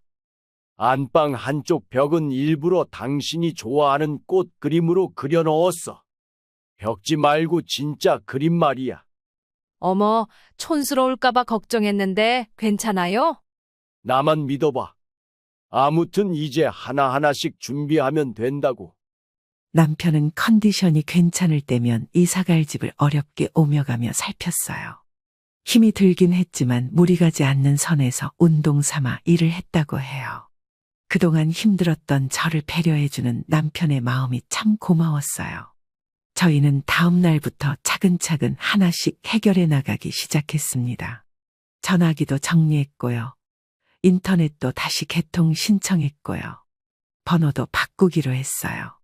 안방 한쪽 벽은 일부러 당신이 좋아하는 꽃 그림으로 그려 넣었어. 벽지 말고 진짜 그림 말이야. 어머, 촌스러울까봐 걱정했는데 괜찮아요? 나만 믿어봐. 아무튼 이제 하나하나씩 준비하면 된다고. 남편은 컨디션이 괜찮을 때면 이사갈 집을 어렵게 오며 가며 살폈어요. 힘이 들긴 했지만 무리 가지 않는 선에서 운동 삼아 일을 했다고 해요. 그동안 힘들었던 저를 배려해주는 남편의 마음이 참 고마웠어요. 저희는 다음 날부터 차근차근 하나씩 해결해 나가기 시작했습니다. 전화기도 정리했고요. 인터넷도 다시 개통 신청했고요. 번호도 바꾸기로 했어요.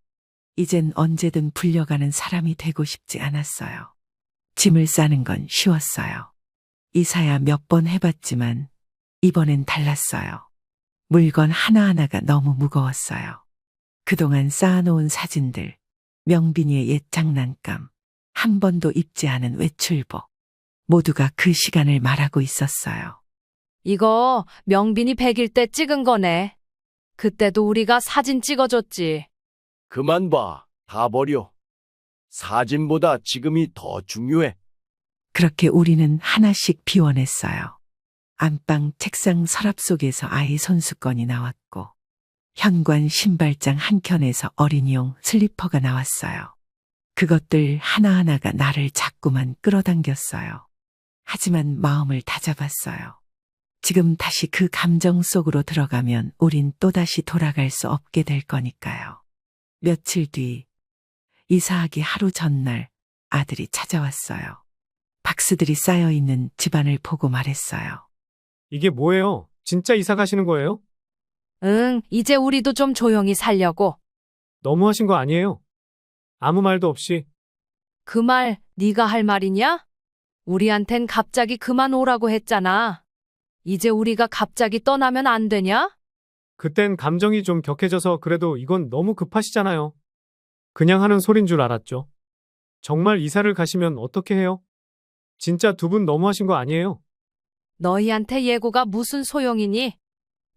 이젠 언제든 불려가는 사람이 되고 싶지 않았어요. 짐을 싸는 건 쉬웠어요. 이사야 몇 번 해봤지만 이번엔 달랐어요. 물건 하나하나가 너무 무거웠어요. 그동안 쌓아놓은 사진들, 명빈이의 옛 장난감, 한 번도 입지 않은 외출복, 모두가 그 시간을 말하고 있었어요. 이거 명빈이 100일 때 찍은 거네. 그때도 우리가 사진 찍어줬지. 그만 봐. 다 버려. 사진보다 지금이 더 중요해. 그렇게 우리는 하나씩 비워냈어요. 안방, 책상, 서랍 속에서 아이 손수건이 나왔고 현관, 신발장 한 켠에서 어린이용 슬리퍼가 나왔어요. 그것들 하나하나가 나를 자꾸만 끌어당겼어요. 하지만 마음을 다잡았어요. 지금 다시 그 감정 속으로 들어가면 우린 또다시 돌아갈 수 없게 될 거니까요. 며칠 뒤, 이사하기 하루 전날 아들이 찾아왔어요. 박스들이 쌓여있는 집안을 보고 말했어요. 이게 뭐예요? 진짜 이사 가시는 거예요? 응, 이제 우리도 좀 조용히 살려고. 너무하신 거 아니에요? 아무 말도 없이. 그 말 네가 할 말이냐? 우리한텐 갑자기 그만 오라고 했잖아. 이제 우리가 갑자기 떠나면 안 되냐? 그땐 감정이 좀 격해져서 그래도 이건 너무 급하시잖아요. 그냥 하는 소린 줄 알았죠. 정말 이사를 가시면 어떻게 해요? 진짜 두 분 너무하신 거 아니에요? 너희한테 예고가 무슨 소용이니?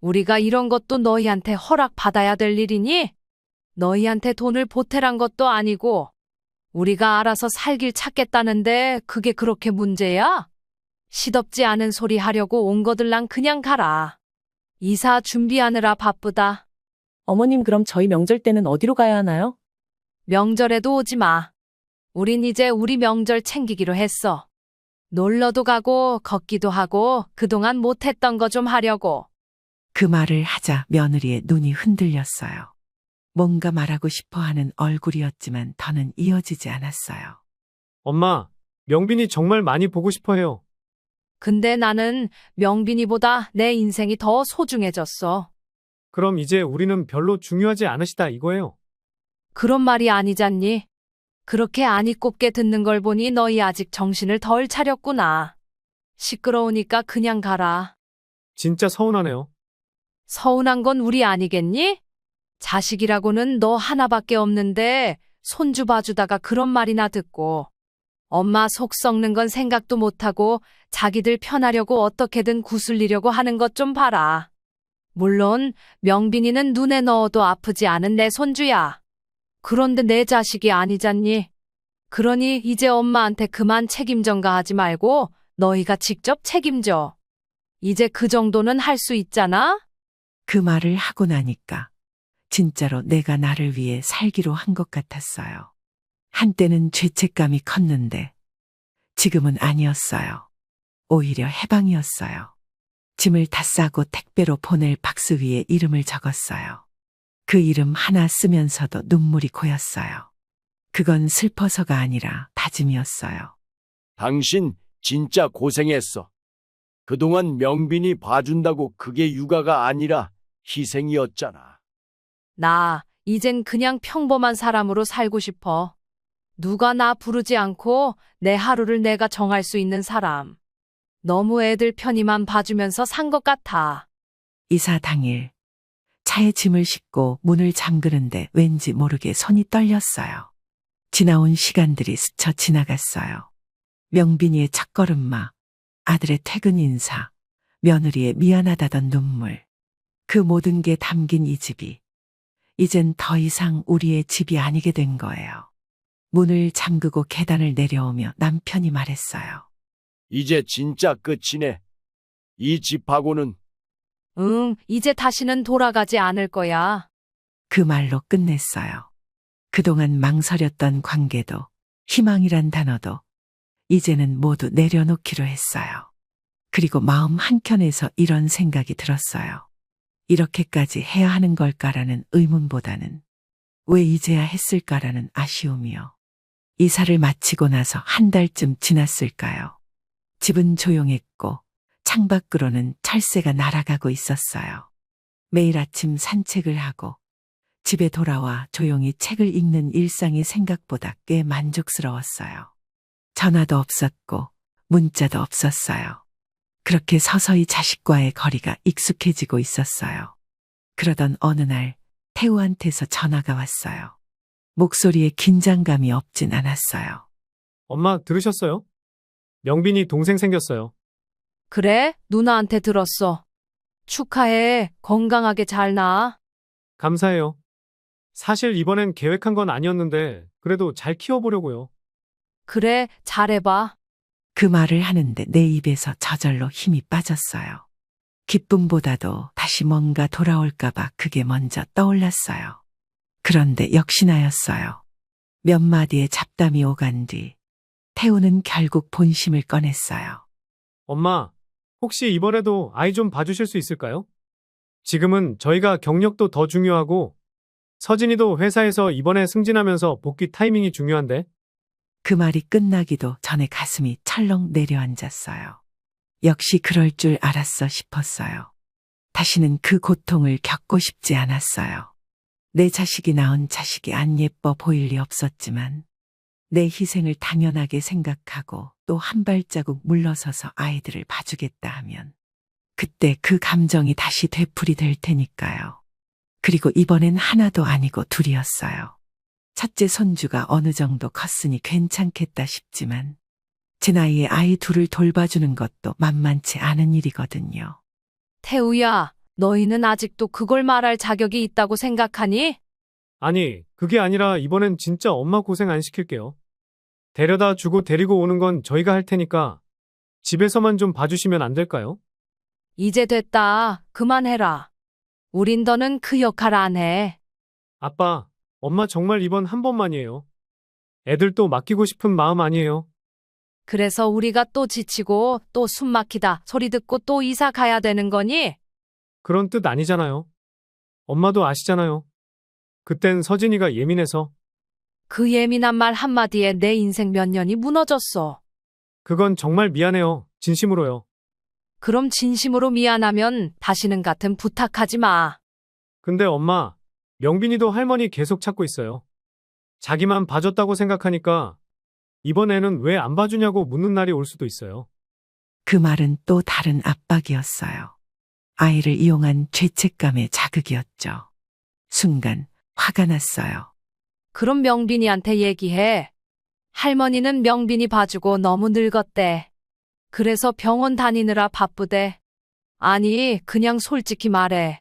우리가 이런 것도 너희한테 허락받아야 될 일이니? 너희한테 돈을 보태란 것도 아니고 우리가 알아서 살길 찾겠다는데 그게 그렇게 문제야? 시덥지 않은 소리 하려고 온 거들랑 그냥 가라. 이사 준비하느라 바쁘다. 어머님 그럼 저희 명절 때는 어디로 가야 하나요? 명절에도 오지 마. 우린 이제 우리 명절 챙기기로 했어. 놀러도 가고 걷기도 하고 그동안 못했던 거 좀 하려고. 그 말을 하자 며느리의 눈이 흔들렸어요. 뭔가 말하고 싶어 하는 얼굴이었지만 더는 이어지지 않았어요. 엄마, 명빈이 정말 많이 보고 싶어 해요. 근데 나는 명빈이보다 내 인생이 더 소중해졌어. 그럼 이제 우리는 별로 중요하지 않으시다 이거예요. 그런 말이 아니잖니? 그렇게 아니 꼽게 듣는 걸 보니 너희 아직 정신을 덜 차렸구나. 시끄러우니까 그냥 가라. 진짜 서운하네요. 서운한 건 우리 아니겠니? 자식이라고는 너 하나밖에 없는데 손주 봐주다가 그런 말이나 듣고 엄마 속 썩는 건 생각도 못하고 자기들 편하려고 어떻게든 구슬리려고 하는 것 좀 봐라. 물론 명빈이는 눈에 넣어도 아프지 않은 내 손주야. 그런데 내 자식이 아니잖니. 그러니 이제 엄마한테 그만 책임 전가하지 말고 너희가 직접 책임져. 이제 그 정도는 할 수 있잖아? 그 말을 하고 나니까 진짜로 내가 나를 위해 살기로 한 것 같았어요. 한때는 죄책감이 컸는데 지금은 아니었어요. 오히려 해방이었어요. 짐을 다 싸고 택배로 보낼 박스 위에 이름을 적었어요. 그 이름 하나 쓰면서도 눈물이 고였어요. 그건 슬퍼서가 아니라 다짐이었어요. 당신 진짜 고생했어. 그동안 명빈이 봐준다고 그게 육아가 아니라 희생이었잖아. 나 이젠 그냥 평범한 사람으로 살고 싶어. 누가 나 부르지 않고 내 하루를 내가 정할 수 있는 사람. 너무 애들 편의만 봐주면서 산 것 같아. 이사 당일 차에 짐을 싣고 문을 잠그는데 왠지 모르게 손이 떨렸어요. 지나온 시간들이 스쳐 지나갔어요. 명빈이의 첫걸음마, 아들의 퇴근 인사, 며느리의 미안하다던 눈물. 그 모든 게 담긴 이 집이 이젠 더 이상 우리의 집이 아니게 된 거예요. 문을 잠그고 계단을 내려오며 남편이 말했어요. 이제 진짜 끝이네. 이 집하고는. 응, 이제 다시는 돌아가지 않을 거야. 그 말로 끝냈어요. 그동안 망설였던 관계도 희망이란 단어도 이제는 모두 내려놓기로 했어요. 그리고 마음 한켠에서 이런 생각이 들었어요. 이렇게까지 해야 하는 걸까라는 의문보다는 왜 이제야 했을까라는 아쉬움이요. 이사를 마치고 나서 한 달쯤 지났을까요? 집은 조용했고 창밖으로는 철새가 날아가고 있었어요. 매일 아침 산책을 하고 집에 돌아와 조용히 책을 읽는 일상이 생각보다 꽤 만족스러웠어요. 전화도 없었고 문자도 없었어요. 그렇게 서서히 자식과의 거리가 익숙해지고 있었어요. 그러던 어느 날 태우한테서 전화가 왔어요. 목소리에 긴장감이 없진 않았어요. 엄마 들으셨어요? 명빈이 동생 생겼어요. 그래? 누나한테 들었어. 축하해. 건강하게 잘 나아. 감사해요. 사실 이번엔 계획한 건 아니었는데 그래도 잘 키워보려고요. 그래, 잘해봐. 그 말을 하는데 내 입에서 저절로 힘이 빠졌어요. 기쁨보다도 다시 뭔가 돌아올까봐 그게 먼저 떠올랐어요. 그런데 역시나였어요. 몇 마디의 잡담이 오간 뒤 태우는 결국 본심을 꺼냈어요. 엄마, 혹시 이번에도 아이 좀 봐주실 수 있을까요? 지금은 저희가 경력도 더 중요하고 서진이도 회사에서 이번에 승진하면서 복귀 타이밍이 중요한데. 그 말이 끝나기도 전에 가슴이 철렁 내려앉았어요. 역시 그럴 줄 알았어 싶었어요. 다시는 그 고통을 겪고 싶지 않았어요. 내 자식이 낳은 자식이 안 예뻐 보일 리 없었지만 내 희생을 당연하게 생각하고 또 한 발자국 물러서서 아이들을 봐주겠다 하면 그때 그 감정이 다시 되풀이 될 테니까요. 그리고 이번엔 하나도 아니고 둘이었어요. 첫째 손주가 어느 정도 컸으니 괜찮겠다 싶지만 제 나이에 아이 둘을 돌봐주는 것도 만만치 않은 일이거든요. 태우야, 너희는 아직도 그걸 말할 자격이 있다고 생각하니? 아니, 그게 아니라 이번엔 진짜 엄마 고생 안 시킬게요. 데려다 주고 데리고 오는 건 저희가 할 테니까 집에서만 좀 봐주시면 안 될까요? 이제 됐다. 그만해라. 우린 더는 그 역할 안 해. 아빠, 엄마 정말 이번 한 번만이에요. 애들 또 맡기고 싶은 마음 아니에요. 그래서 우리가 또 지치고 또 숨 막히다 소리 듣고 또 이사 가야 되는 거니? 그런 뜻 아니잖아요. 엄마도 아시잖아요. 그땐 서진이가 예민해서. 그 예민한 말 한마디에 내 인생 몇 년이 무너졌어. 그건 정말 미안해요. 진심으로요. 그럼 진심으로 미안하면 다시는 같은 부탁하지 마. 근데 엄마, 명빈이도 할머니 계속 찾고 있어요. 자기만 봐줬다고 생각하니까 이번에는 왜 안 봐주냐고 묻는 날이 올 수도 있어요. 그 말은 또 다른 압박이었어요. 아이를 이용한 죄책감의 자극이었죠. 순간 화가 났어요. 그럼 명빈이한테 얘기해. 할머니는 명빈이 봐주고 너무 늙었대. 그래서 병원 다니느라 바쁘대. 아니, 그냥 솔직히 말해.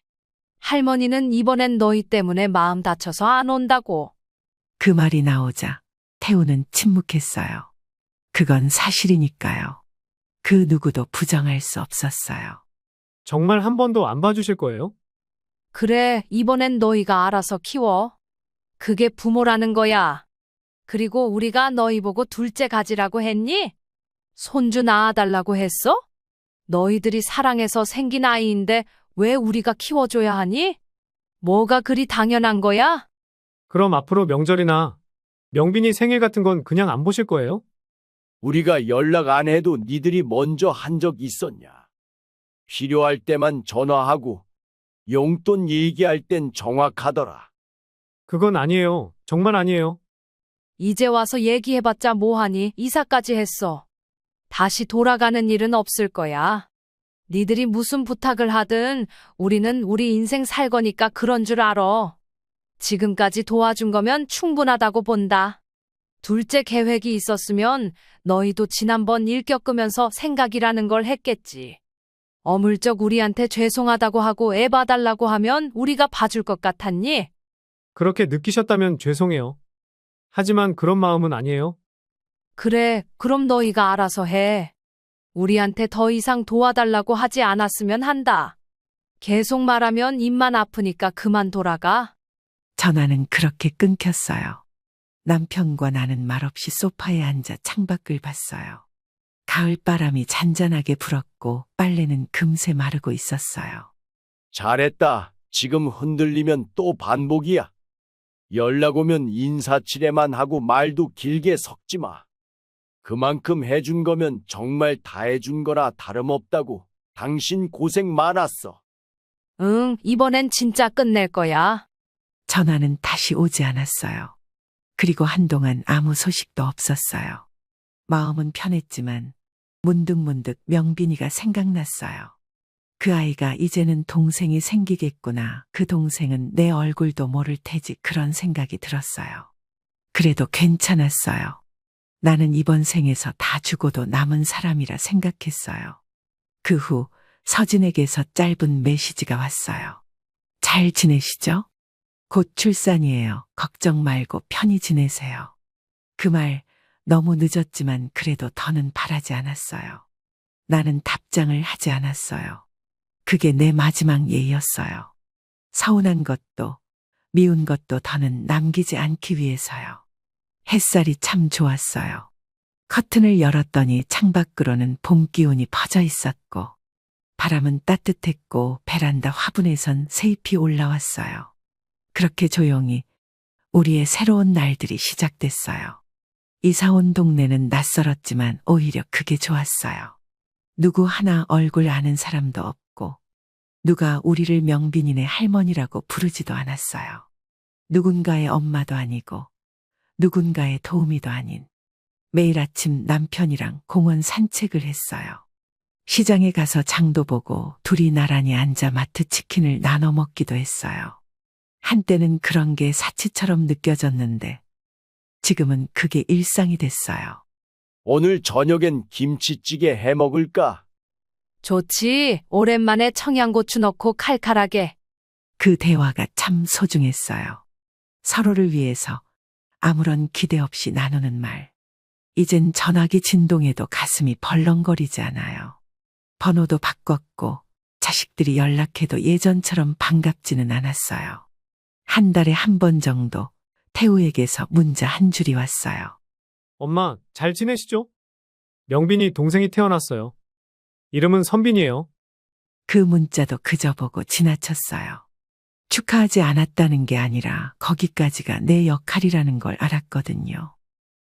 할머니는 이번엔 너희 때문에 마음 다쳐서 안 온다고. 그 말이 나오자 태우는 침묵했어요. 그건 사실이니까요. 그 누구도 부정할 수 없었어요. 정말 한 번도 안 봐주실 거예요? 그래, 이번엔 너희가 알아서 키워. 그게 부모라는 거야. 그리고 우리가 너희 보고 둘째 가지라고 했니? 손주 낳아달라고 했어? 너희들이 사랑해서 생긴 아이인데 왜 우리가 키워줘야 하니? 뭐가 그리 당연한 거야? 그럼 앞으로 명절이나 명빈이 생일 같은 건 그냥 안 보실 거예요? 우리가 연락 안 해도 니들이 먼저 한 적 있었냐? 필요할 때만 전화하고 용돈 얘기할 땐 정확하더라. 그건 아니에요. 정말 아니에요. 이제 와서 얘기해봤자 뭐하니? 이사까지 했어. 다시 돌아가는 일은 없을 거야. 니들이 무슨 부탁을 하든 우리는 우리 인생 살 거니까 그런 줄 알아. 지금까지 도와준 거면 충분하다고 본다. 둘째 계획이 있었으면 너희도 지난번 일 겪으면서 생각이라는 걸 했겠지. 어물쩍 우리한테 죄송하다고 하고 애 봐달라고 하면 우리가 봐줄 것 같았니? 그렇게 느끼셨다면 죄송해요. 하지만 그런 마음은 아니에요. 그래, 그럼 너희가 알아서 해. 우리한테 더 이상 도와달라고 하지 않았으면 한다. 계속 말하면 입만 아프니까 그만 돌아가. 전화는 그렇게 끊겼어요. 남편과 나는 말없이 소파에 앉아 창밖을 봤어요. 가을 바람이 잔잔하게 불었고 빨래는 금세 마르고 있었어요. 잘했다. 지금 흔들리면 또 반복이야. 연락 오면 인사치레만 하고 말도 길게 섞지 마. 그만큼 해준 거면 정말 다 해준 거라 다름없다고. 당신 고생 많았어. 응, 이번엔 진짜 끝낼 거야. 전화는 다시 오지 않았어요. 그리고 한동안 아무 소식도 없었어요. 마음은 편했지만 문득문득 명빈이가 생각났어요. 그 아이가 이제는 동생이 생기겠구나. 그 동생은 내 얼굴도 모를 테지. 그런 생각이 들었어요. 그래도 괜찮았어요. 나는 이번 생에서 다 죽어도 남은 사람이라 생각했어요. 그 후 서진에게서 짧은 메시지가 왔어요. 잘 지내시죠? 곧 출산이에요. 걱정 말고 편히 지내세요. 그 말 너무 늦었지만 그래도 더는 바라지 않았어요. 나는 답장을 하지 않았어요. 그게 내 마지막 예였어요. 서운한 것도 미운 것도 더는 남기지 않기 위해서요. 햇살이 참 좋았어요. 커튼을 열었더니 창밖으로는 봄 기운이 퍼져 있었고 바람은 따뜻했고 베란다 화분에선 새잎이 올라왔어요. 그렇게 조용히 우리의 새로운 날들이 시작됐어요. 이사 온 동네는 낯설었지만 오히려 그게 좋았어요. 누구 하나 얼굴 아는 사람도 없고 누가 우리를 명빈이네 할머니라고 부르지도 않았어요. 누군가의 엄마도 아니고 누군가의 도우미도 아닌 매일 아침 남편이랑 공원 산책을 했어요. 시장에 가서 장도 보고 둘이 나란히 앉아 마트 치킨을 나눠 먹기도 했어요. 한때는 그런 게 사치처럼 느껴졌는데 지금은 그게 일상이 됐어요. 오늘 저녁엔 김치찌개 해 먹을까? 좋지. 오랜만에 청양고추 넣고 칼칼하게. 그 대화가 참 소중했어요. 서로를 위해서 아무런 기대 없이 나누는 말. 이젠 전화기 진동에도 가슴이 벌렁거리지 않아요. 번호도 바꿨고 자식들이 연락해도 예전처럼 반갑지는 않았어요. 한 달에 한 번 정도 태우에게서 문자 한 줄이 왔어요. 엄마, 잘 지내시죠? 명빈이 동생이 태어났어요. 이름은 선빈이에요. 그 문자도 그저 보고 지나쳤어요. 축하하지 않았다는 게 아니라 거기까지가 내 역할이라는 걸 알았거든요.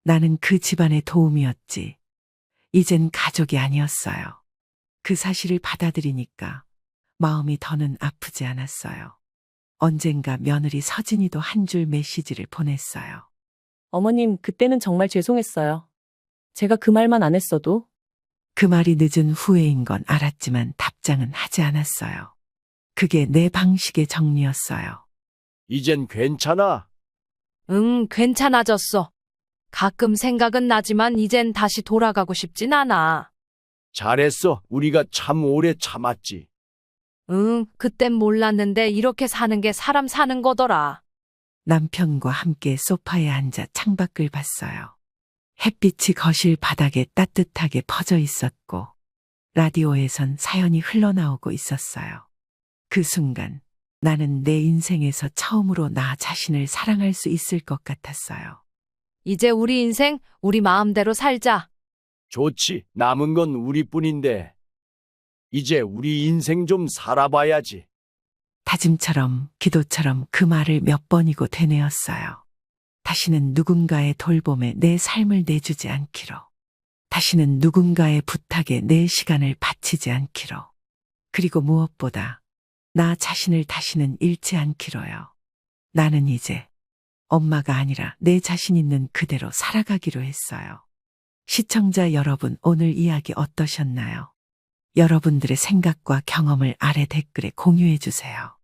나는 그 집안의 도움이었지. 이젠 가족이 아니었어요. 그 사실을 받아들이니까 마음이 더는 아프지 않았어요. 언젠가 며느리 서진이도 한 줄 메시지를 보냈어요. 어머님, 그때는 정말 죄송했어요. 제가 그 말만 안 했어도 그 말이 늦은 후회인 건 알았지만 답장은 하지 않았어요. 그게 내 방식의 정리였어요. 이젠 괜찮아. 응, 괜찮아졌어. 가끔 생각은 나지만 이젠 다시 돌아가고 싶진 않아. 잘했어. 우리가 참 오래 참았지. 응, 그땐 몰랐는데 이렇게 사는 게 사람 사는 거더라. 남편과 함께 소파에 앉아 창밖을 봤어요. 햇빛이 거실 바닥에 따뜻하게 퍼져 있었고 라디오에선 사연이 흘러나오고 있었어요. 그 순간 나는 내 인생에서 처음으로 나 자신을 사랑할 수 있을 것 같았어요. 이제 우리 인생, 우리 마음대로 살자. 좋지. 남은 건 우리뿐인데. 이제 우리 인생 좀 살아봐야지. 다짐처럼 기도처럼 그 말을 몇 번이고 되뇌었어요. 다시는 누군가의 돌봄에 내 삶을 내주지 않기로. 다시는 누군가의 부탁에 내 시간을 바치지 않기로. 그리고 무엇보다 나 자신을 다시는 잃지 않기로요. 나는 이제 엄마가 아니라 내 자신 있는 그대로 살아가기로 했어요. 시청자 여러분, 오늘 이야기 어떠셨나요? 여러분들의 생각과 경험을 아래 댓글에 공유해 주세요.